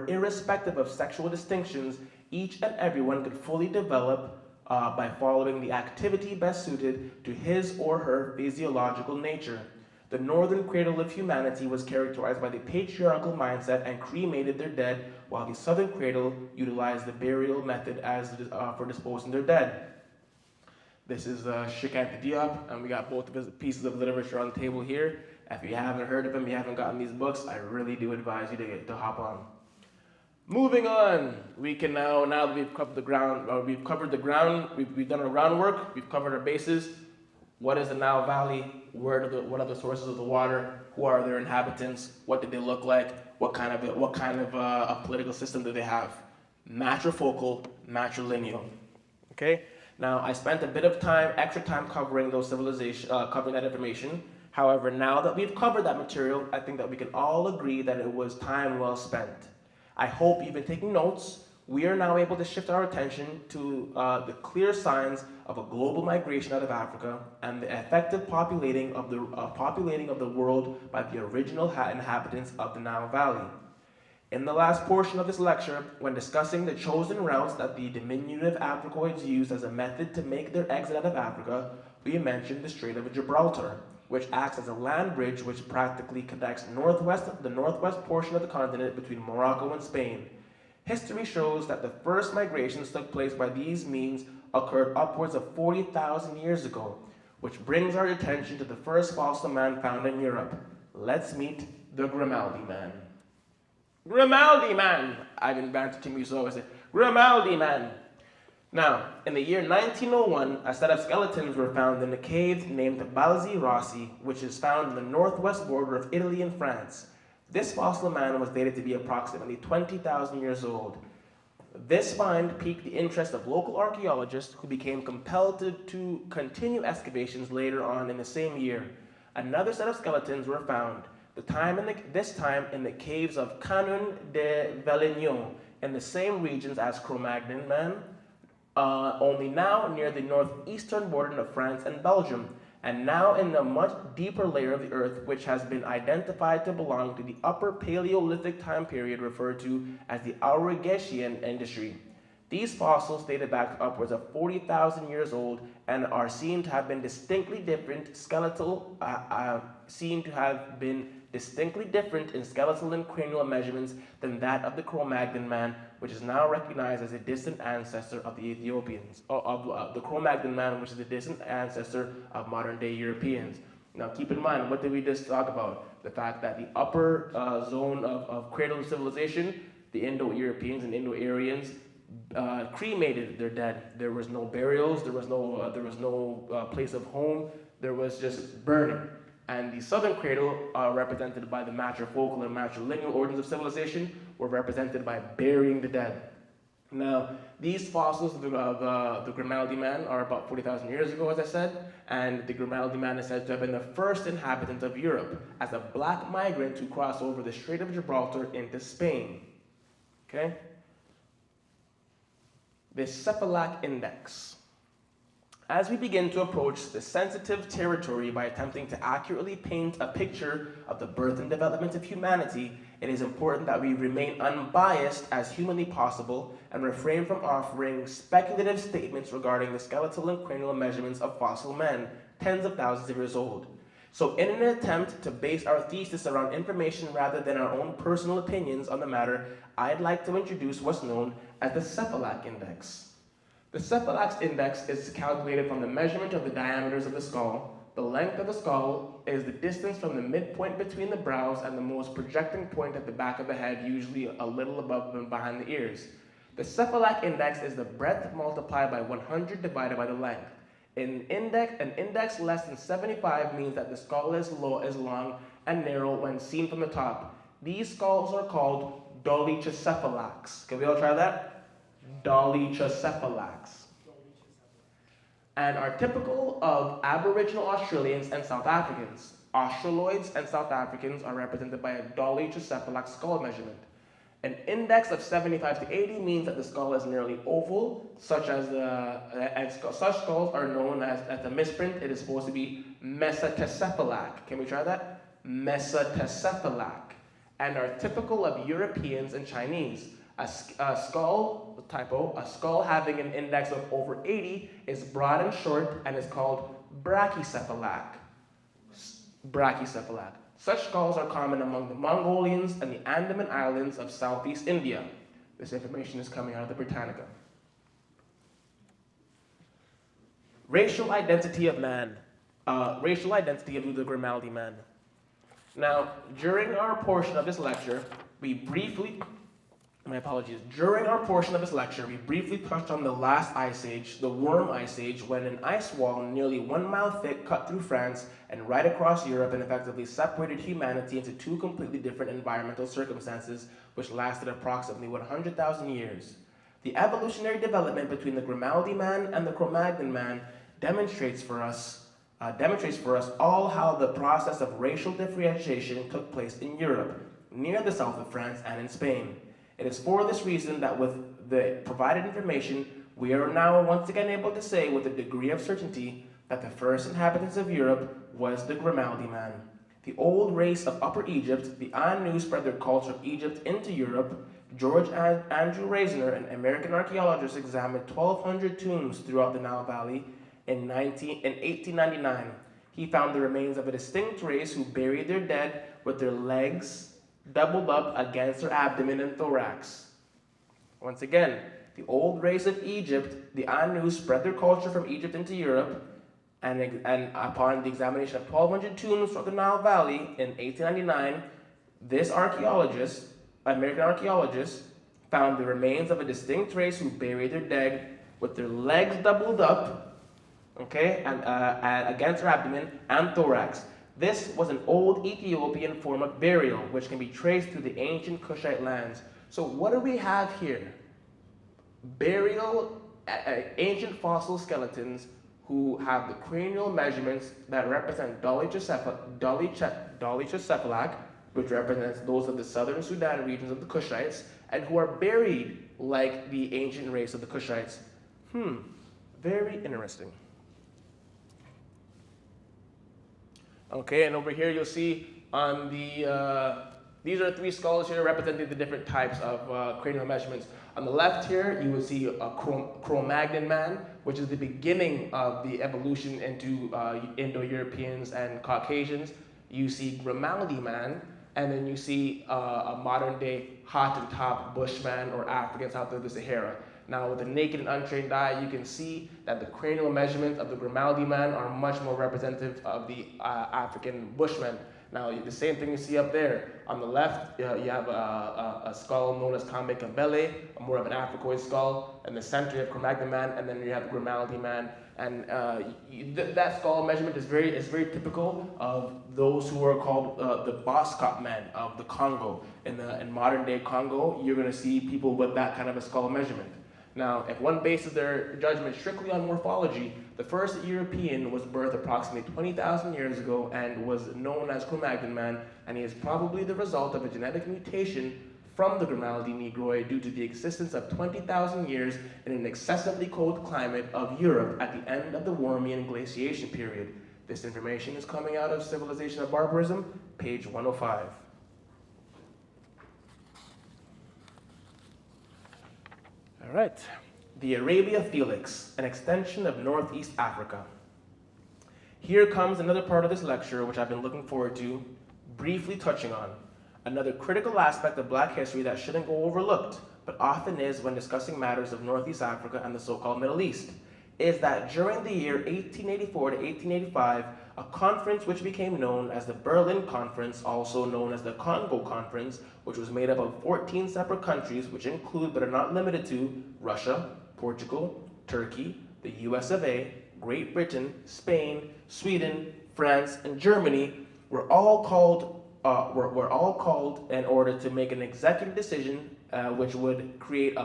irrespective of sexual distinctions, each and everyone could fully develop by following the activity best suited to his or her physiological nature. The northern cradle of humanity was characterized by the patriarchal mindset and cremated their dead, while the southern cradle utilized the burial method for disposing their dead. This is Cheikh Anta Diop, and we got both of his pieces of literature on the table here. If you haven't heard of him, you haven't gotten these books, I really do advise you to hop on. Moving on, we can now that we've covered the ground, we've done our groundwork, we've covered our bases. What is the Nile Valley? What are the sources of the water? Who are their inhabitants? What did they look like? What kind of a political system do they have? Matrifocal, matrilineal. Okay. Now, I spent a bit of extra time covering those covering that information. However, now that we've covered that material, I think that we can all agree that it was time well spent. I hope you've been taking notes. We are now able to shift our attention to the clear signs of a global migration out of Africa and the effective populating of the world by the original inhabitants of the Nile Valley. In the last portion of this lecture, when discussing the chosen routes that the diminutive Africoids used as a method to make their exit out of Africa, we mentioned the Strait of Gibraltar, which acts as a land bridge which practically connects the northwest portion of the continent between Morocco and Spain. History shows that the first migrations took place by these means occurred upwards of 40,000 years ago, which brings our attention to the first fossil man found in Europe. Let's meet the Grimaldi Man. Grimaldi Man! I've been bantered to me, so I always say, Grimaldi Man! Now, in the year 1901, a set of skeletons were found in a cave named Balzi Rossi, which is found in the northwest border of Italy and France. This fossil man was dated to be approximately 20,000 years old. This find piqued the interest of local archaeologists who became compelled to continue excavations later on in the same year. Another set of skeletons were found, this time in the caves of Canun de Valignon, in the same regions as Cro-Magnon Man, only now near the northeastern border of France and Belgium, and now in a much deeper layer of the earth, which has been identified to belong to the upper Paleolithic time period referred to as the Aurignacian industry. These fossils dated back to upwards of 40,000 years old and are seen to have been distinctly different in skeletal and cranial measurements than that of the Cro-Magnon man, which is now recognized as a distant ancestor of the Ethiopians, the Cro-Magnon man, which is a distant ancestor of modern-day Europeans. Now, keep in mind, what did we just talk about? The fact that the upper zone of cradle civilization, the Indo-Europeans and Indo-Aryans, cremated their dead. There was no burials. There was no place of home. There was just burning. And the southern cradle, represented by the matrifocal and matrilineal organs of civilization, were represented by burying the dead. Now, these fossils of the Grimaldi man are about 40,000 years ago, as I said, and the Grimaldi man is said to have been the first inhabitant of Europe as a black migrant to cross over the Strait of Gibraltar into Spain. Okay? The Cephalac Index. As we begin to approach the sensitive territory by attempting to accurately paint a picture of the birth and development of humanity, it is important that we remain unbiased as humanly possible and refrain from offering speculative statements regarding the skeletal and cranial measurements of fossil men, tens of thousands of years old. So in an attempt to base our thesis around information rather than our own personal opinions on the matter, I'd like to introduce what's known as the Cephalac Index. The Cephalac Index is calculated from the measurement of the diameters of the skull. The length of the skull is the distance from the midpoint between the brows and the most projecting point at the back of the head, usually a little above and behind the ears. The Cephalac Index is the breadth multiplied by 100 divided by the length. An index less than 75 means that the skull is long and narrow when seen from the top. These skulls are called Dolichocephalics. Can we all try that? Dolichocephalics. And are typical of Aboriginal Australians and South Africans. Australoids and South Africans are represented by a Dolichocephalic skull measurement. An index of 75 to 80 means that the skull is nearly oval, such skulls are known as a misprint. It is supposed to be mesotecephalac. Can we try that? Mesotecephalac. And are typical of Europeans and Chinese. A skull having an index of over 80 is broad and short and is called brachycephalac. Brachycephalac. Such skulls are common among the Mongolians and the Andaman Islands of Southeast India. This information is coming out of the Britannica. Racial identity of man. Racial identity of the Grimaldi man. Now, during our portion of this lecture, we briefly touched on the last ice age, the Warm Ice Age, when an ice wall nearly 1 mile thick cut through France and right across Europe and effectively separated humanity into two completely different environmental circumstances, which lasted approximately 100,000 years. The evolutionary development between the Grimaldi man and the Cro-Magnon man demonstrates for us all how the process of racial differentiation took place in Europe, near the south of France and in Spain. It is for this reason that with the provided information, we are now once again able to say with a degree of certainty that the first inhabitants of Europe was the Grimaldi man. The old race of Upper Egypt, the Anu, spread their culture of Egypt into Europe. George Andrew Reisner, an American archaeologist, examined 1,200 tombs throughout the Nile Valley in 1899. He found the remains of a distinct race who buried their dead with their legs doubled up against their abdomen and thorax. Once again, the old race of Egypt, the Anu, spread their culture from Egypt into Europe, and upon the examination of 1,200 tombs from the Nile Valley in 1899, this American archaeologist, found the remains of a distinct race who buried their dead with their legs doubled up, and against their abdomen and thorax. This was an old Ethiopian form of burial, which can be traced through the ancient Kushite lands. So what do we have here? Ancient fossil skeletons who have the cranial measurements that represent Dolichocephalic, which represents those of the southern Sudan regions of the Kushites, and who are buried like the ancient race of the Kushites. Very interesting. Okay, and over here you'll see on the, these are three skulls here representing the different types of cranial measurements. On the left here, you will see a Cro-Magnon man, which is the beginning of the evolution into Indo-Europeans and Caucasians. You see Grimaldi Man, and then you see a modern-day Hottentot Bushman or African south of the Sahara. Now, with the naked and untrained eye, you can see that the cranial measurements of the Grimaldi Man are much more representative of the African Bushman. Now, the same thing you see up there. On the left, you have a skull known as Kambé, more of an Africoid skull. In the center, you have Cro-Magnon Man, and then you have Grimaldi Man. And that skull measurement is very typical of those who are called the Boskop men of the Congo. In modern day Congo, you're going to see people with that kind of a skull measurement. Now, if one bases their judgment strictly on morphology, the first European was birthed approximately 20,000 years ago and was known as Cro-Magnon Man, and he is probably the result of a genetic mutation from the Grimaldi Negroid due to the existence of 20,000 years in an excessively cold climate of Europe at the end of the Warmian glaciation period. This information is coming out of Civilization of Barbarism, page 105. All right, the Arabia Felix, an extension of Northeast Africa. Here comes another part of this lecture which I've been looking forward to, briefly touching on. Another critical aspect of Black history that shouldn't go overlooked, but often is when discussing matters of Northeast Africa and the so-called Middle East, is that during the year 1884 to 1885, a conference which became known as the Berlin Conference, also known as the Congo Conference, which was made up of 14 separate countries, which include but are not limited to Russia, Portugal, Turkey, the US of A, Great Britain, Spain, Sweden, France, and Germany, were all called in order to make an executive decision which would create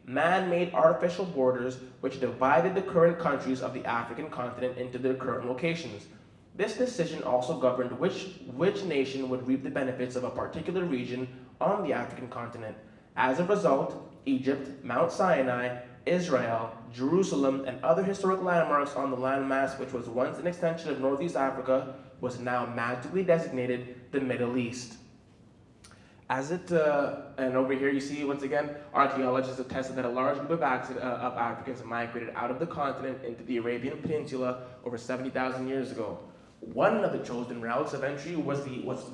man-made artificial borders which divided the current countries of the African continent into their current locations. This decision also governed which nation would reap the benefits of a particular region on the African continent. As a result, Egypt, Mount Sinai, Israel, Jerusalem, and other historic landmarks on the landmass which was once an extension of Northeast Africa was now magically designated the Middle East. And over here you see, once again, archaeologists have tested that a large group of Africans migrated out of the continent into the Arabian Peninsula over 70,000 years ago. One of the chosen routes of entry was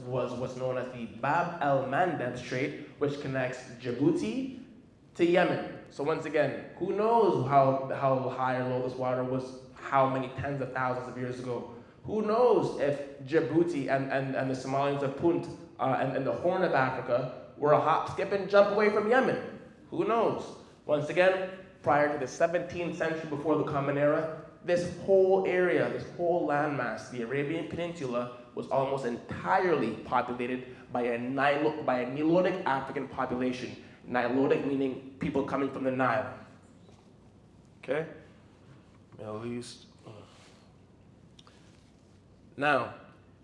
what's known as the Bab el-Mandeb Strait, which connects Djibouti to Yemen. So once again, who knows how high or low this water was, how many tens of thousands of years ago? Who knows if Djibouti and the Somalians of Punt and the Horn of Africa were a hop, skip, and jump away from Yemen? Who knows? Once again, prior to the 17th century before the Common Era, this whole area, this whole landmass, the Arabian Peninsula, was almost entirely populated by a Nilotic African population. Nilotic meaning people coming from the Nile. Okay? Middle East. Now,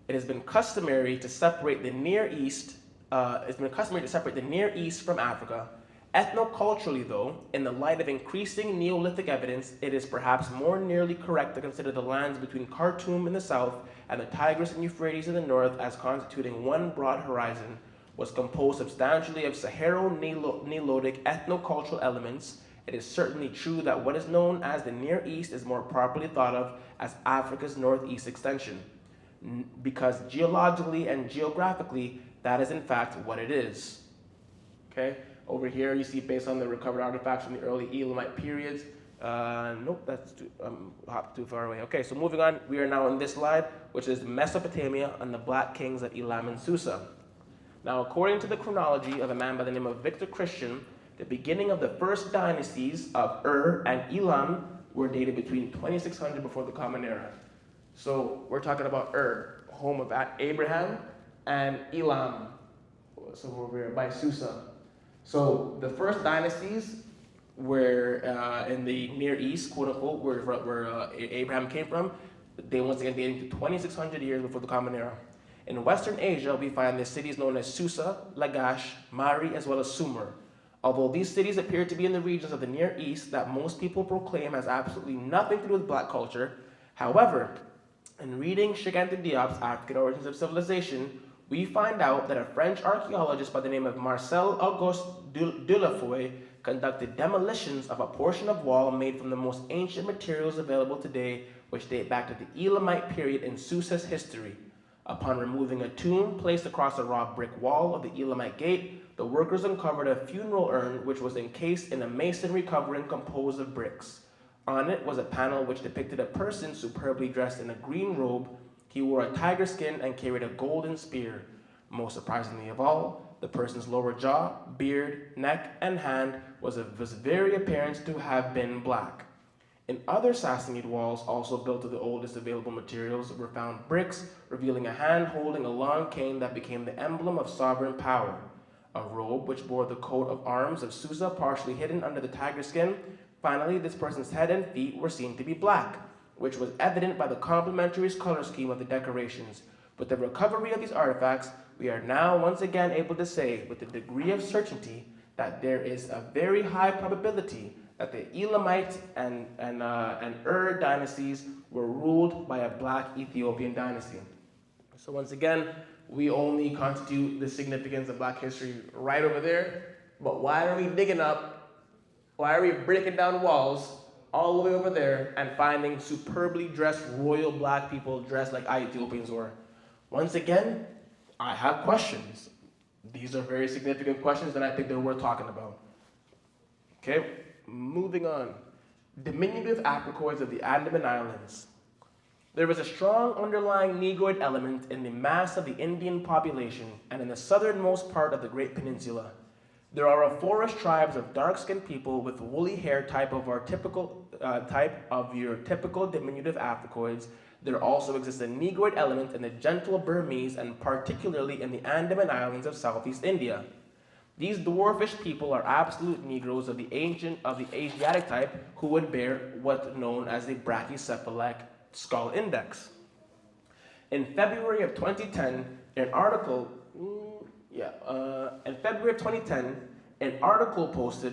it has been customary to separate the Near East. From Africa. Ethnoculturally, though, in the light of increasing Neolithic evidence, it is perhaps more nearly correct to consider the lands between Khartoum in the south and the Tigris and Euphrates in the north as constituting one broad horizon, was composed substantially of Saharo-Nilotic ethnocultural elements. It is certainly true that what is known as the Near East is more properly thought of as Africa's northeast extension, because geologically and geographically, that is in fact what it is. Okay? Over here, you see, based on the recovered artifacts from the early Elamite periods. Nope, that's hopped too far away. Okay, so moving on, we are now on this slide, which is Mesopotamia and the Black Kings of Elam and Susa. Now, according to the chronology of a man by the name of Victor Christian, the beginning of the first dynasties of and Elam were dated between 2600 before the Common Era. So we're talking about home of Abraham, and Elam, so we're by Susa. So the first dynasties were in the Near East, quote unquote, where Abraham came from. They once again dating to 2600 years before the Common Era. In Western Asia, we find the cities known as Susa, Lagash, Mari, as well as Sumer. Although these cities appear to be in the regions of the Near East that most people proclaim has absolutely nothing to do with black culture, however, in reading Cheikh Anta Diop's African Origins of Civilization, we find out that a French archaeologist by the name of Marcel Auguste Dulafoy conducted demolitions of a portion of wall made from the most ancient materials available today, which date back to the Elamite period in Susa's history. Upon removing a tomb placed across a raw brick wall of the Elamite gate, the workers uncovered a funeral urn which was encased in a masonry covering composed of bricks. On it was a panel which depicted a person superbly dressed in a green robe. He wore a tiger skin and carried a golden spear. Most surprisingly of all, the person's lower jaw, beard, neck, and hand was very apparent to have been black. In other Sassanid walls, also built of the oldest available materials, were found bricks revealing a hand holding a long cane that became the emblem of sovereign power. A robe which bore the coat of arms of Susa partially hidden under the tiger skin. Finally, this person's head and feet were seen to be black, which was evident by the complementary color scheme of the decorations. With the recovery of these artifacts, we are now once again able to say with a degree of certainty that there is a very high probability that the Elamite and Ur dynasties were ruled by a black Ethiopian dynasty. So once again, we only constitute the significance of black history right over there, but why are we digging up, why are we breaking down walls all the way over there and finding superbly dressed royal black people dressed like Ethiopians were? Once again, I have questions. These are very significant questions and I think they're worth talking about. Okay, moving on. Diminutive Africoids of the Andaman Islands. There was a strong underlying Negroid element in the mass of the Indian population and in the southernmost part of the Great Peninsula. There are a forest tribes of dark-skinned people with woolly hair type of your typical diminutive Africoids. There also exists a Negroid element in the gentle Burmese and particularly in the Andaman Islands of Southeast India. These dwarfish people are absolute Negroes of the Asiatic type who would bear what's known as the Brachycephalic skull index. In February of 2010, an article posted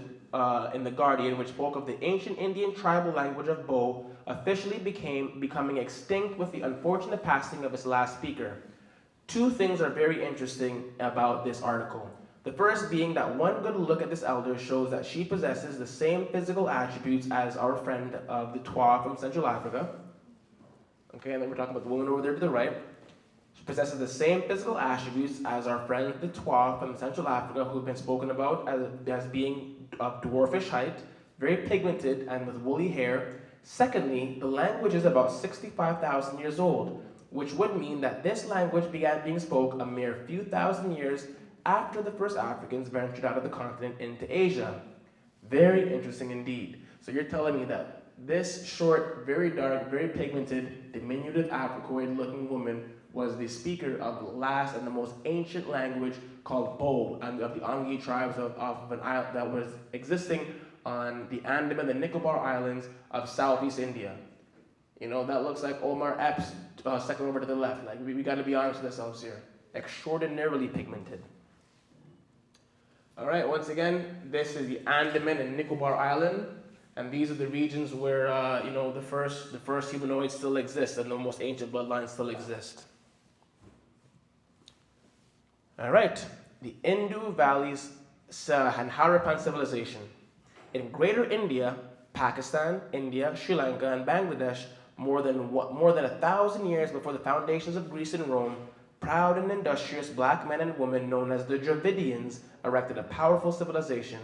in The Guardian which spoke of the ancient Indian tribal language of Bo officially becoming extinct with the unfortunate passing of its last speaker. Two things are very interesting about this article. The first being that one good look at this elder shows that she possesses the same physical attributes as our friend of the Twa from Central Africa. Okay, and then we're talking about the woman over there to the right. She possesses the same physical attributes as our friend the Twa from Central Africa, who've been spoken about as being of dwarfish height, very pigmented, and with woolly hair. Secondly, the language is about 65,000 years old, which would mean that this language began being spoken a mere few thousand years after the first Africans ventured out of the continent into Asia. Very interesting indeed. So you're telling me that this short, very dark, very pigmented, diminutive Africoid-looking woman was the speaker of the last and the most ancient language called Bo, and of the Ongi tribes of an island that was existing on the Andaman, the Nicobar Islands of Southeast India. You know, that looks like Omar Epps second over to the left. Like, we got to be honest with ourselves here. Extraordinarily pigmented. All right, once again, this is the Andaman and Nicobar Island, and these are the regions where the first humanoids still exist and the most ancient bloodlines still exist. All right, the Indus Valleys and Harappan civilization. In Greater India, Pakistan, India, Sri Lanka, and Bangladesh, more than 1,000 years before the foundations of Greece and Rome, proud and industrious black men and women known as the Dravidians erected a powerful civilization.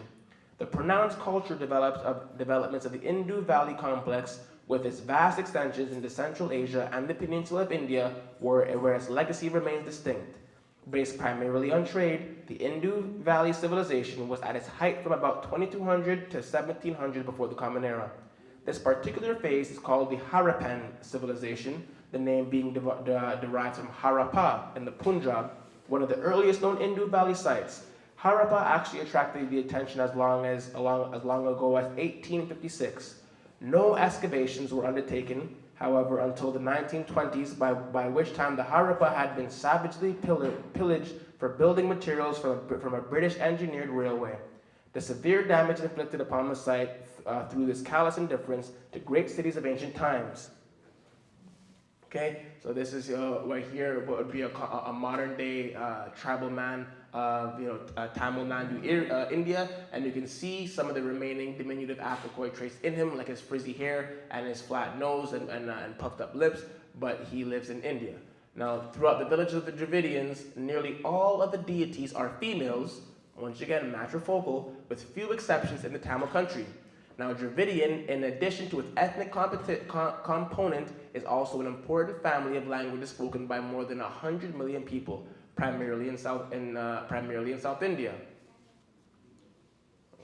The pronounced culture developments of the Indus Valley complex, with its vast extensions into Central Asia and the peninsula of India, where its legacy remains distinct. Based primarily on trade, the Indus Valley civilization was at its height from about 2200 to 1700 before the Common Era. This particular phase is called the Harappan civilization, the name being derived from Harappa in the Punjab, one of the earliest known Indus Valley sites. Harappa actually attracted the attention as long ago as 1856. No excavations were undertaken, however, until the 1920s, by which time the Harappa had been savagely pillaged for building materials from a British engineered railway. The severe damage inflicted upon the site through this callous indifference to great cities of ancient times. Okay, so this is right here what would be a modern day tribal man, Tamil Nadu, India, and you can see some of the remaining diminutive Africoid traits in him, like his frizzy hair and his flat nose and puffed up lips, but he lives in India. Now, throughout the villages of the Dravidians, nearly all of the deities are females, once again matrifocal, with few exceptions in the Tamil country. Now, Dravidian, in addition to its ethnic component, is also an important family of languages spoken by more than 100 million people, primarily in South India.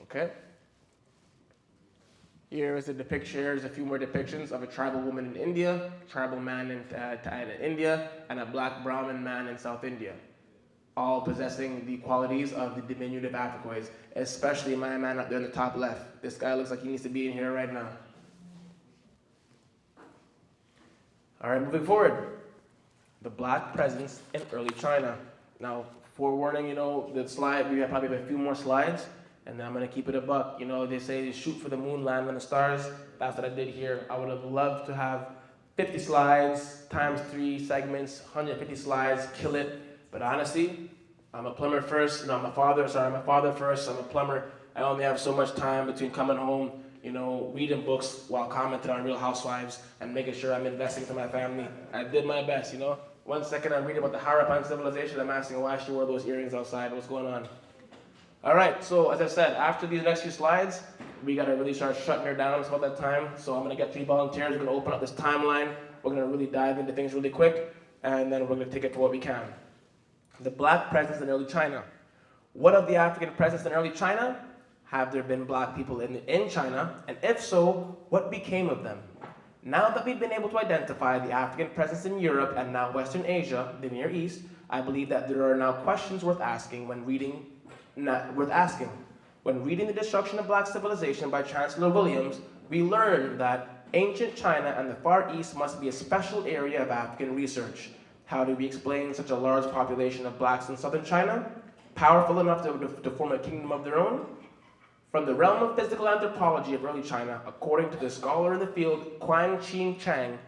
Okay. Here is a depiction. Here's a few more depictions of a tribal woman in India, tribal man in India, and a black Brahmin man in South India, all possessing the qualities of the diminutive Africoids, especially my man up there in the top left. This guy looks like he needs to be in here right now. All right, moving forward. The black presence in early China. Now, forewarning, the slide, we have probably a few more slides, and then I'm going to keep it a buck. They say shoot for the moon, land on the stars. That's what I did here. I would have loved to have 50 slides, times 3 segments, 150 slides, kill it. But honestly, I'm a plumber first. No, I'm a father first. I'm a plumber. I only have so much time between coming home, reading books while commenting on Real Housewives and making sure I'm investing to my family. I did my best, 1 second I'm reading about the Harappan civilization, I'm asking why she wore those earrings outside, what's going on? All right, so as I said, after these next few slides, we got to really start shutting her down. It's about that time. So I'm going to get 3 volunteers. We're going to open up this timeline. We're going to really dive into things really quick, and then we're going to take it for what we can. The black presence in early China. What of the African presence in early China? Have there been black people in China? And if so, what became of them? Now that we've been able to identify the African presence in Europe and now Western Asia, the Near East, I believe that there are now questions worth asking when reading The Destruction of Black Civilization by Chancellor Williams, we learn that ancient China and the Far East must be a special area of African research. How do we explain such a large population of blacks in southern China, powerful enough to form a kingdom of their own? From the realm of physical anthropology of early China, according to the scholar in the field Quang-Ching Chang,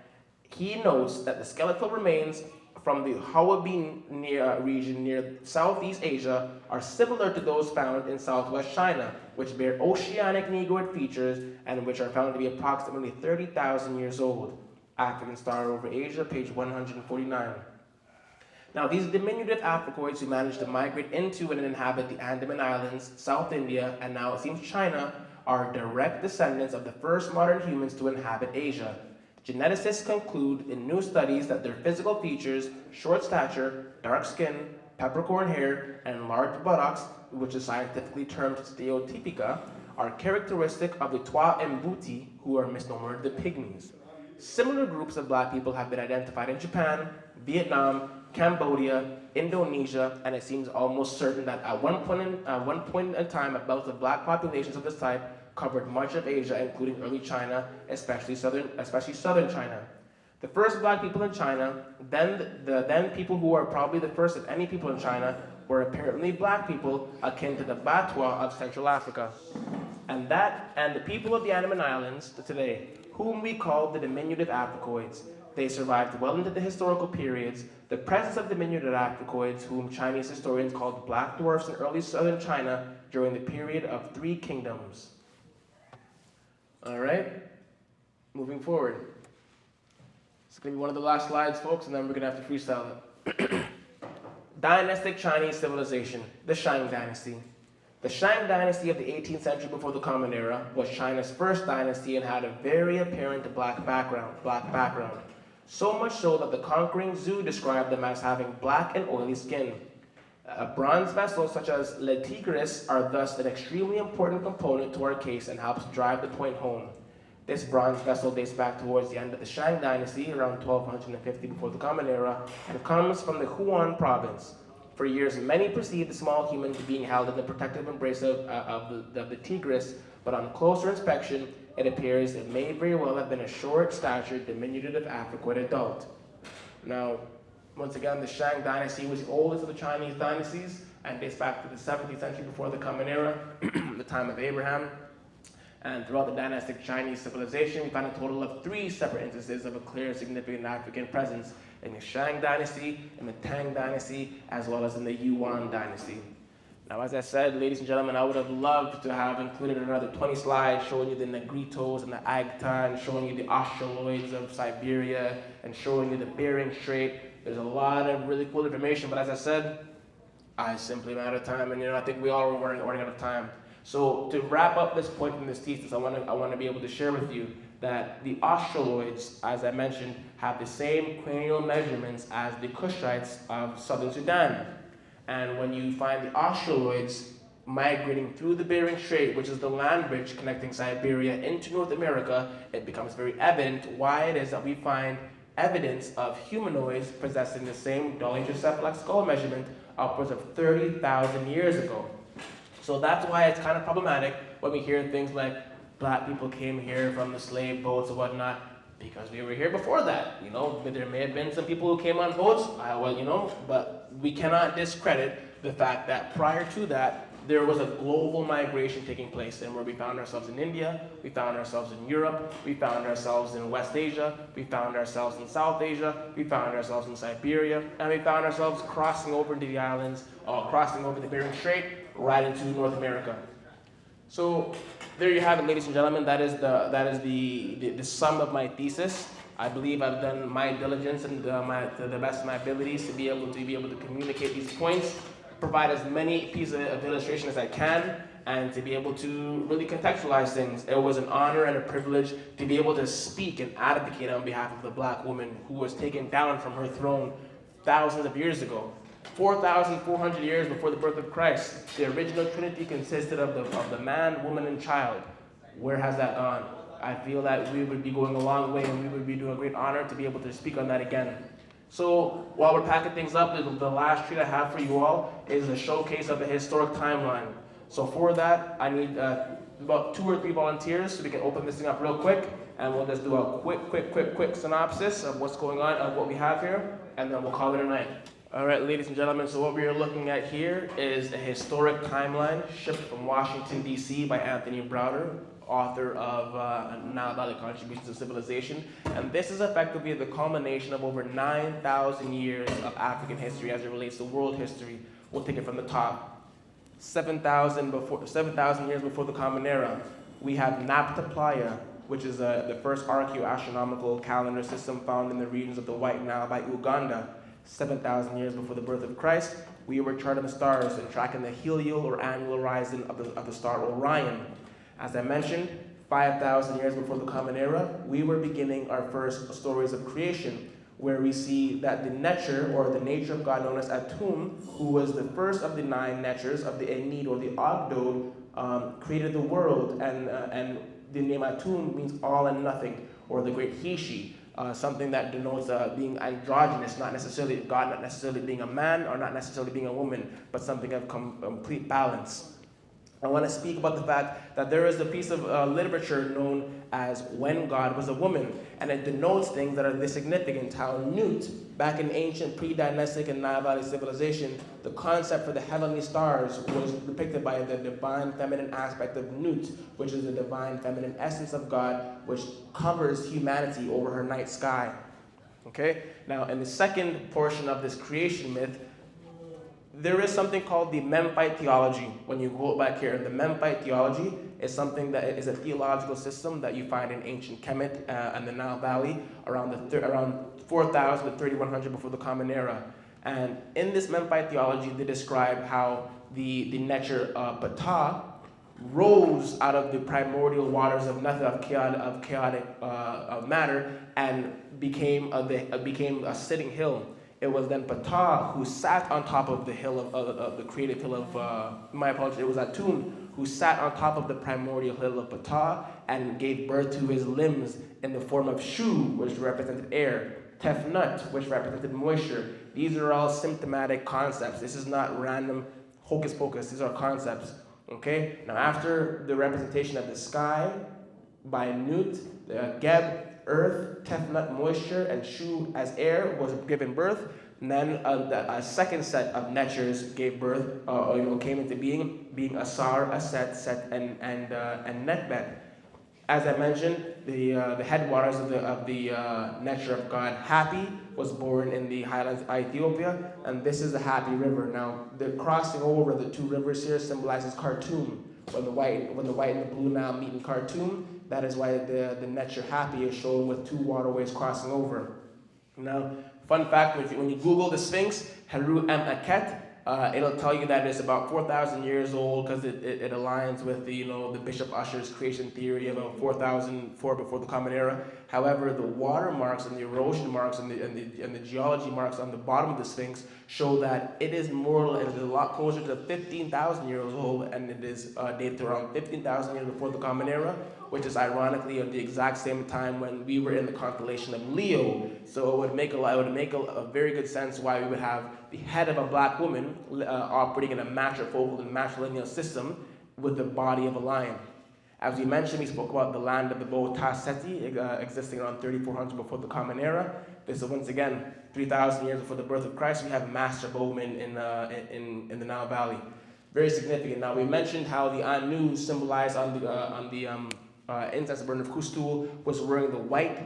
he notes that the skeletal remains from the Hue-man region near Southeast Asia are similar to those found in Southwest China, which bear oceanic negroid features and which are found to be approximately 30,000 years old. African Star over Asia, page 149. Now, these diminutive Africoids who managed to migrate into and inhabit the Andaman Islands, South India, and now it seems China, are direct descendants of the first modern humans to inhabit Asia. Geneticists conclude in new studies that their physical features, short stature, dark skin, peppercorn hair, and large buttocks, which is scientifically termed stereotypica, are characteristic of the Twa Mbuti, who are misnomered the Pygmies. Similar groups of black people have been identified in Japan, Vietnam, Cambodia, Indonesia, and it seems almost certain that at one point in time, a belt of black populations of this type covered much of Asia, including early China, especially southern China. The first black people in China, then people who are probably the first of any people in China, were apparently black people akin to the Batwa of Central Africa. And the people of the Andaman Islands today, whom we call the diminutive Africoids. They survived well into the historical periods. The presence of diminutive Africoids, whom Chinese historians called black dwarfs in early southern China during the period of 3 kingdoms. All right, moving forward. It's going to be one of the last slides, folks, and then we're going to have to freestyle it. Dynastic Chinese civilization, the Shang Dynasty. The Shang Dynasty of the 18th century before the Common Era was China's first dynasty and had a very apparent black background. So much so that the conquering Zhou described them as having black and oily skin. Bronze vessels such as Le Tigris are thus an extremely important component to our case and helps drive the point home. This bronze vessel dates back towards the end of the Shang Dynasty, around 1250 before the Common Era, and comes from the Hunan province. For years, many perceived the small human being held in the protective embrace of the Tigris, but on closer inspection, it appears it may very well have been a short-statured, diminutive Africoid adult. Now, once again, the Shang Dynasty was the oldest of the Chinese dynasties. and dates back to the 17th century before the Common Era, the time of Abraham. And throughout the dynastic Chinese civilization, we find a total of 3 separate instances of a clear, significant African presence in the Shang dynasty, in the Tang dynasty, as well as in the Yuan dynasty. Now, as I said, ladies and gentlemen, I would have loved to have included another 20 slides showing you the Negritos and the Agta, and showing you the Australoids of Siberia, and showing you the Bering Strait. There's a lot of really cool information, but as I said, I simply ran out of time, and I think we all were running out of time. So to wrap up this point in this thesis, I want to be able to share with you that the Australoids, as I mentioned, have the same cranial measurements as the Kushites of southern Sudan. And when you find the Australoids migrating through the Bering Strait, which is the land bridge connecting Siberia into North America, it becomes very evident why it is that we find evidence of humanoids possessing the same Dolichocephalic skull measurement upwards of 30,000 years ago. So that's why it's kind of problematic when we hear things like black people came here from the slave boats and whatnot, because we were here before that. But there may have been some people who came on boats, but we cannot discredit the fact that prior to that, there was a global migration taking place, and where we found ourselves in India, we found ourselves in Europe, we found ourselves in West Asia, we found ourselves in South Asia, we found ourselves in Siberia, and we found ourselves crossing over into the islands, crossing over the Bering Strait, right into North America. So there you have it, ladies and gentlemen. That is the sum of my thesis. I believe I've done my diligence and to the best of my abilities to be able to communicate these points, provide as many pieces of illustration as I can, and to be able to really contextualize things. It was an honor and a privilege to be able to speak and advocate on behalf of the black woman who was taken down from her throne thousands of years ago. 4,400 years before the birth of Christ, the original Trinity consisted of the man, woman, and child. Where has that gone? I feel that we would be going a long way, and we would be doing a great honor to be able to speak on that again. So while we're packing things up, the last treat I have for you all is a showcase of the historic timeline. So for that, I need about 2 or 3 volunteers so we can open this thing up real quick, and we'll just do a quick synopsis of what's going on, of what we have here, and then we'll call it a night. All right, ladies and gentlemen, so what we are looking at here is a historic timeline shipped from Washington, D.C. by Anthony Browder, author of Nile Valley Contributions to Civilization. And this is effectively the culmination of over 9,000 years of African history as it relates to world history. We'll take it from the top. 7,000 years before the Common Era, we have Nabta Playa, which is the first archaeoastronomical calendar system found in the regions of the White Nile by Uganda. 7,000 years before the birth of Christ, we were charting the stars and tracking the helial or annual horizon of the star Orion. As I mentioned, 5,000 years before the Common Era, we were beginning our first stories of creation, where we see that the nature of God known as Atum, who was the first of the 9 natures of the Enid or the Ogdo, created the world, and the name Atum means all and nothing, or the great He-She. Something that denotes being androgynous, God not necessarily being a man or not necessarily being a woman, but something of complete balance. I want to speak about the fact that there is a piece of literature known as When God Was a Woman, and it denotes things that are significant. How Nut, back in ancient pre-dynastic and Nile Valley civilization, the concept for the heavenly stars was depicted by the divine feminine aspect of Nut, which is the divine feminine essence of God, which covers humanity over her night sky. Okay? Now, in the second portion of this creation myth, there is something called the Memphite theology. When you go back here, the Memphite theology is something that is a theological system that you find in ancient Kemet and the Nile Valley around 4,000 to 3,100 before the Common Era. And in this Memphite theology, they describe how the nature Ptah rose out of the primordial waters of nothing, of chaotic matter, and became a sitting hill. It was then Ptah who sat on top of the hill of the creative hill of, my apologies, it was Atum who sat on top of the primordial hill of Ptah and gave birth to his limbs in the form of Shu, which represented air, Tefnut, which represented moisture. These are all symptomatic concepts. This is not random hocus pocus. These are concepts. Okay? Now, after the representation of the sky by Nut, Geb, earth, Tefnut moisture, and Shu as air was given birth. And then a second set of netures gave birth, came into being Asar, Aset, Set, and Netbet. As I mentioned, the headwaters of the nature of God, Happy, was born in the highlands of Ethiopia, and this is the Happy River. Now, the crossing over the two rivers here symbolizes Khartoum. When the white and the blue Nile meet in Khartoum, that is why the nature Happy is shown with two waterways crossing over. Now, fun fact: when you Google the Sphinx, Heru Em Aket, it'll tell you that it's about 4,000 years old because it aligns with the Bishop Ussher's creation theory of about 4,004 before the Common Era. However, the water marks and the erosion marks and the geology marks on the bottom of the Sphinx show that it is a lot closer to 15,000 years old, and it is dated to around 15,000 years before the Common Era, which is ironically at the exact same time when we were in the constellation of Leo. So it would make a very good sense why we would have the head of a black woman operating in a matrifocal and matrilineal system with the body of a lion. As we mentioned, we spoke about the land of the Bota Seti existing around 3400 before the Common Era. This is once again 3,000 years before the birth of Christ. We have master bowmen in the Nile Valley. Very significant. Now we mentioned how the Anu symbolized on the incense burner of Kustul was wearing the white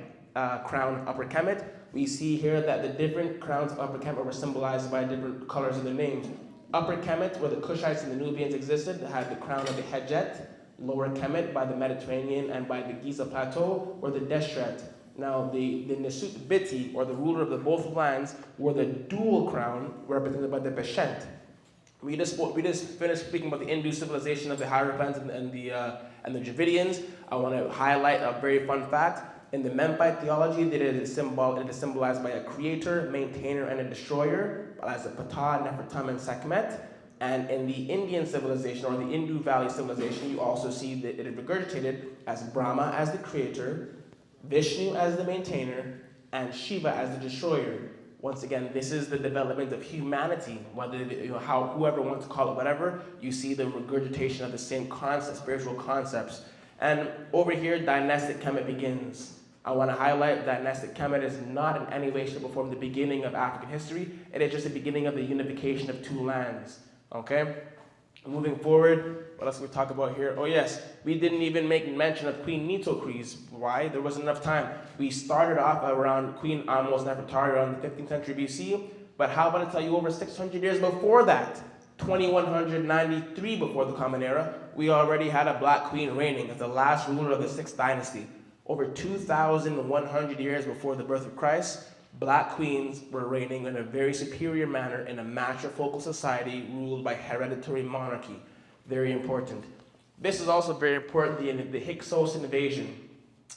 crown upper Kemet. We see here that the different crowns of Upper Kemet were symbolized by different colors of their names. Upper Kemet, where the Kushites and the Nubians existed, had the crown of the Hedjet. Lower Kemet, by the Mediterranean and by the Giza Plateau, were the Deshret. Now, the Nesut Biti, or the ruler of the both lands, were the dual crown represented by the Beshent. We just finished speaking about the Indus civilization of the Hierophants and the Dravidians. I want to highlight a very fun fact. In the Memphite theology, it is symbolized by a creator, maintainer, and a destroyer, as a Ptah, Nefertum, and Sekhmet. And in the Indian civilization, or the Indus Valley civilization, you also see that it is regurgitated as Brahma as the creator, Vishnu as the maintainer, and Shiva as the destroyer. Once again, this is the development of humanity. Whether whoever wants to call it whatever, you see the regurgitation of the same concepts, spiritual concepts. And over here, dynastic Kemet begins. I want to highlight dynastic Kemet is not in any way, shape, or form the beginning of African history. It is just the beginning of the unification of two lands. Okay? Moving forward, what else we talk about here? Oh yes, we didn't even make mention of Queen Nitocris. Why? There wasn't enough time. We started off around Queen Amos Nefertari around the 15th century BC, but how about I tell you over 600 years before that, 2193 before the Common Era, we already had a black queen reigning as the last ruler of the 6th dynasty. Over 2,100 years before the birth of Christ, black queens were reigning in a very superior manner in a matrifocal society ruled by hereditary monarchy. Very important. This is also very important, the Hyksos invasion.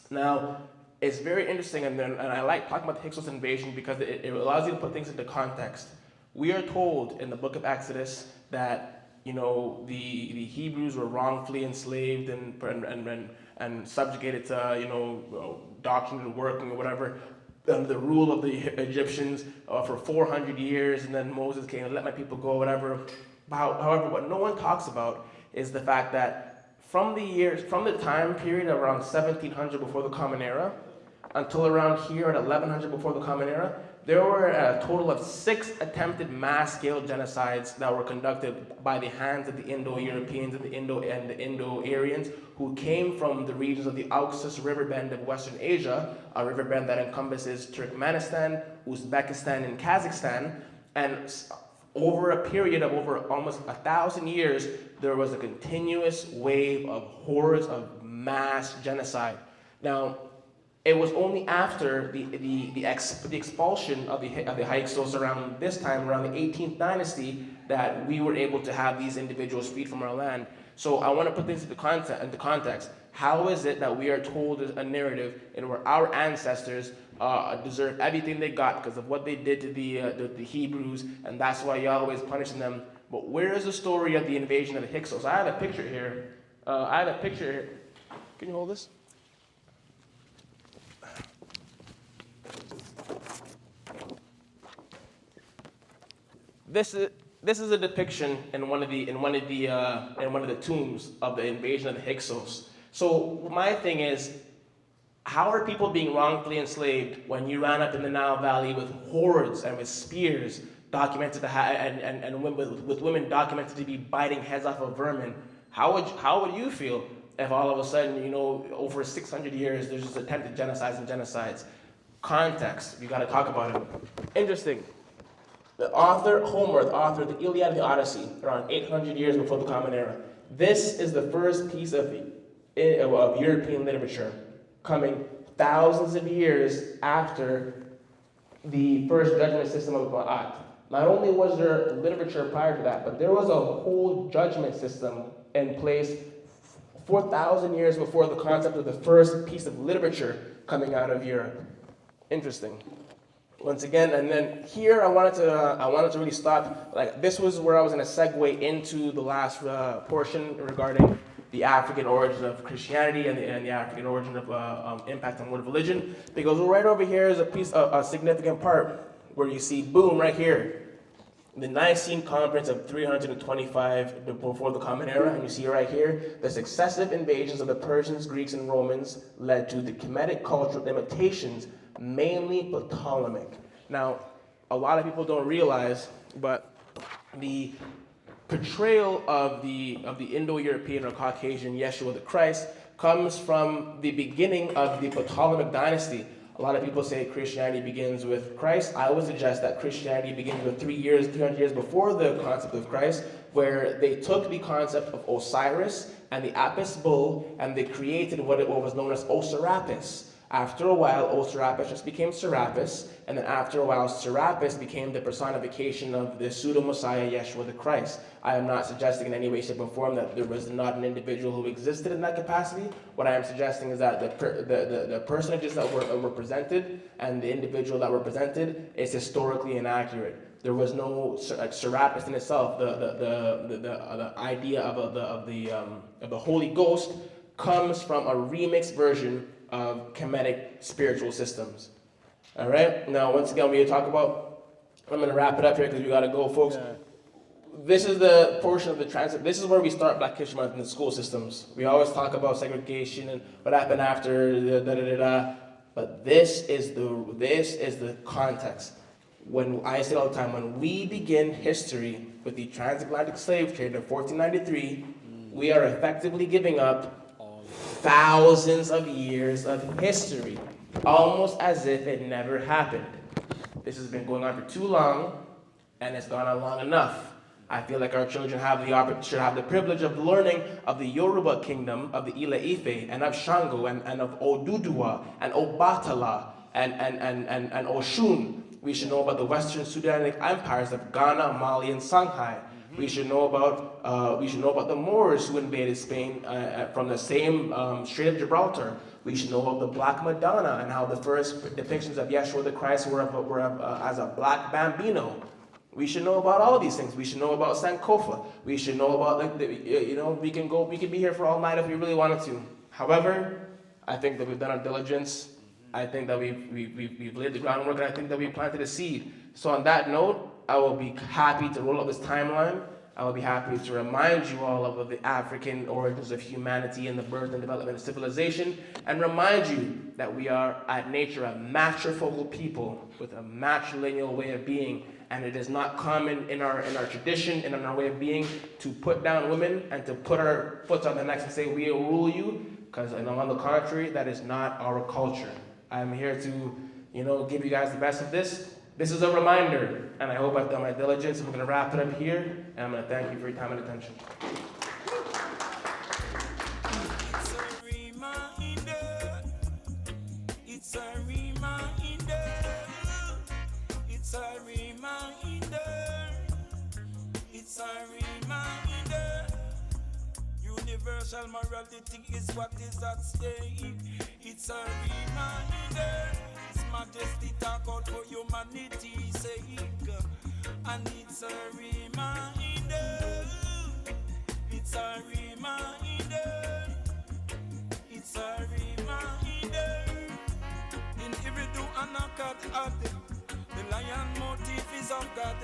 Now, it's very interesting, and I like talking about the Hyksos invasion because it allows you to put things into context. We are told in the book of Exodus that the Hebrews were wrongfully enslaved and subjugated to doctrine and working or whatever, the rule of the Egyptians for 400 years, and then Moses came and let my people go, whatever. However, what no one talks about is the fact that from the time period around 1700 before the Common Era until around here at 1100 before the Common Era, there were a total of 6 attempted mass-scale genocides that were conducted by the hands of the Indo-Europeans and the Indo-Aryans who came from the regions of the Oxus riverbend of Western Asia, a riverbend that encompasses Turkmenistan, Uzbekistan, and Kazakhstan. And over a period of over almost 1,000 years, there was a continuous wave of horrors of mass genocide. Now, it was only after the expulsion of the Hyksos around this time, around the 18th dynasty, that we were able to have these individuals freed from our land. So I want to put this into context. How is it that we are told a narrative in where our ancestors deserve everything they got because of what they did to the Hebrews, and that's why Yahweh is punishing them? But where is the story of the invasion of the Hyksos? I have a picture here. Can you hold this? This is a depiction in one of the tombs of the invasion of the Hyksos. So my thing is, How are people being wrongfully enslaved when you ran up in the Nile Valley with hordes and with spears documented to and with women documented to be biting heads off of vermin? How would you feel if all of a sudden, you know, over 600 years, there's just attempted genocides and genocides? Context, we got to talk about it. Interesting. The author, Homer, the author of the Iliad and the Odyssey, around 800 years before the Common Era. This is the first piece of European literature, coming thousands of years after the first judgment system of Ma'at. Not only was there literature prior to that, but there was a whole judgment system in place 4,000 years before the concept of the first piece of literature coming out of Europe. Interesting. Once again, and then here I wanted to really stop. Like, this was where I was going to segue into the last portion regarding the African origin of Christianity and the African origin of impact on world religion. Because right over here is a significant part where you see, boom, right here, the Nicene Conference of 325 before the Common Era, and you see right here, the successive invasions of the Persians, Greeks, and Romans led to the Kemetic cultural limitations, mainly Ptolemaic. Now, a lot of people don't realize, but the portrayal of the Indo-European or Caucasian Yeshua the Christ comes from the beginning of the Ptolemaic dynasty. A lot of people say Christianity begins with Christ. I would suggest that Christianity begins with 300 years before the concept of Christ, where they took the concept of Osiris and the Apis bull and they created what was known as Osirapis. After a while, Osirapis just became Serapis, and then after a while, Serapis became the personification of the pseudo-Messiah, Yeshua the Christ. I am not suggesting in any way, shape, or form that there was not an individual who existed in that capacity. What I am suggesting is that the personages that were presented and the individual that were presented is historically inaccurate. There was no Serapis in itself. The idea of the Holy Ghost comes from a remixed version of Kemetic spiritual systems. All right. Now, once again, we talk about. I'm going to wrap it up here because we got to go, folks. Yeah. This is the portion of the transit. This is where we start Black History Month in the school systems. We always talk about segregation and what happened after But this is the context. When I say all the time, when we begin history with the transatlantic slave trade of 1493, we are effectively giving up thousands of years of history, almost as if it never happened. This has been going on for too long, and it's gone on long enough. I feel like our children should have the privilege of learning of the Yoruba kingdom, of the Ile Ife, and of Shango, and of Oduduwa, and Obatala, and Oshun. We should know about the Western Sudanic empires of Ghana, Mali, and Songhai. We should know about the Moors who invaded Spain from the same Strait of Gibraltar. We should know about the Black Madonna and how the first depictions of Yeshua the Christ were as a black bambino. We should know about all of these things. We should know about Sankofa. We should know about we can be here for all night if we really wanted to. However, I think that we've done our diligence. I think that we've laid the groundwork, and I think that we've planted a seed. So on that note, I will be happy to roll up this timeline. I will be happy to remind you all of the African origins of humanity and the birth and development of civilization, and remind you that we are at nature a matrifocal people with a matrilineal way of being, and it is not common in our tradition and in our way of being to put down women and to put our foot on the neck and say we will rule you, because on the contrary, that is not our culture. I'm here to give you guys the best of this. This is a reminder, and I hope I've done my diligence. We're going to wrap it up here, and I'm going to thank you for your time and attention. It's a reminder. It's a reminder. It's a reminder. Universal morality is what is at stake. It's a reminder. His Majesty talk out for humanity's sake. And it's a reminder. It's a reminder. It's a reminder. In every do and a cut at the lion motif is of God.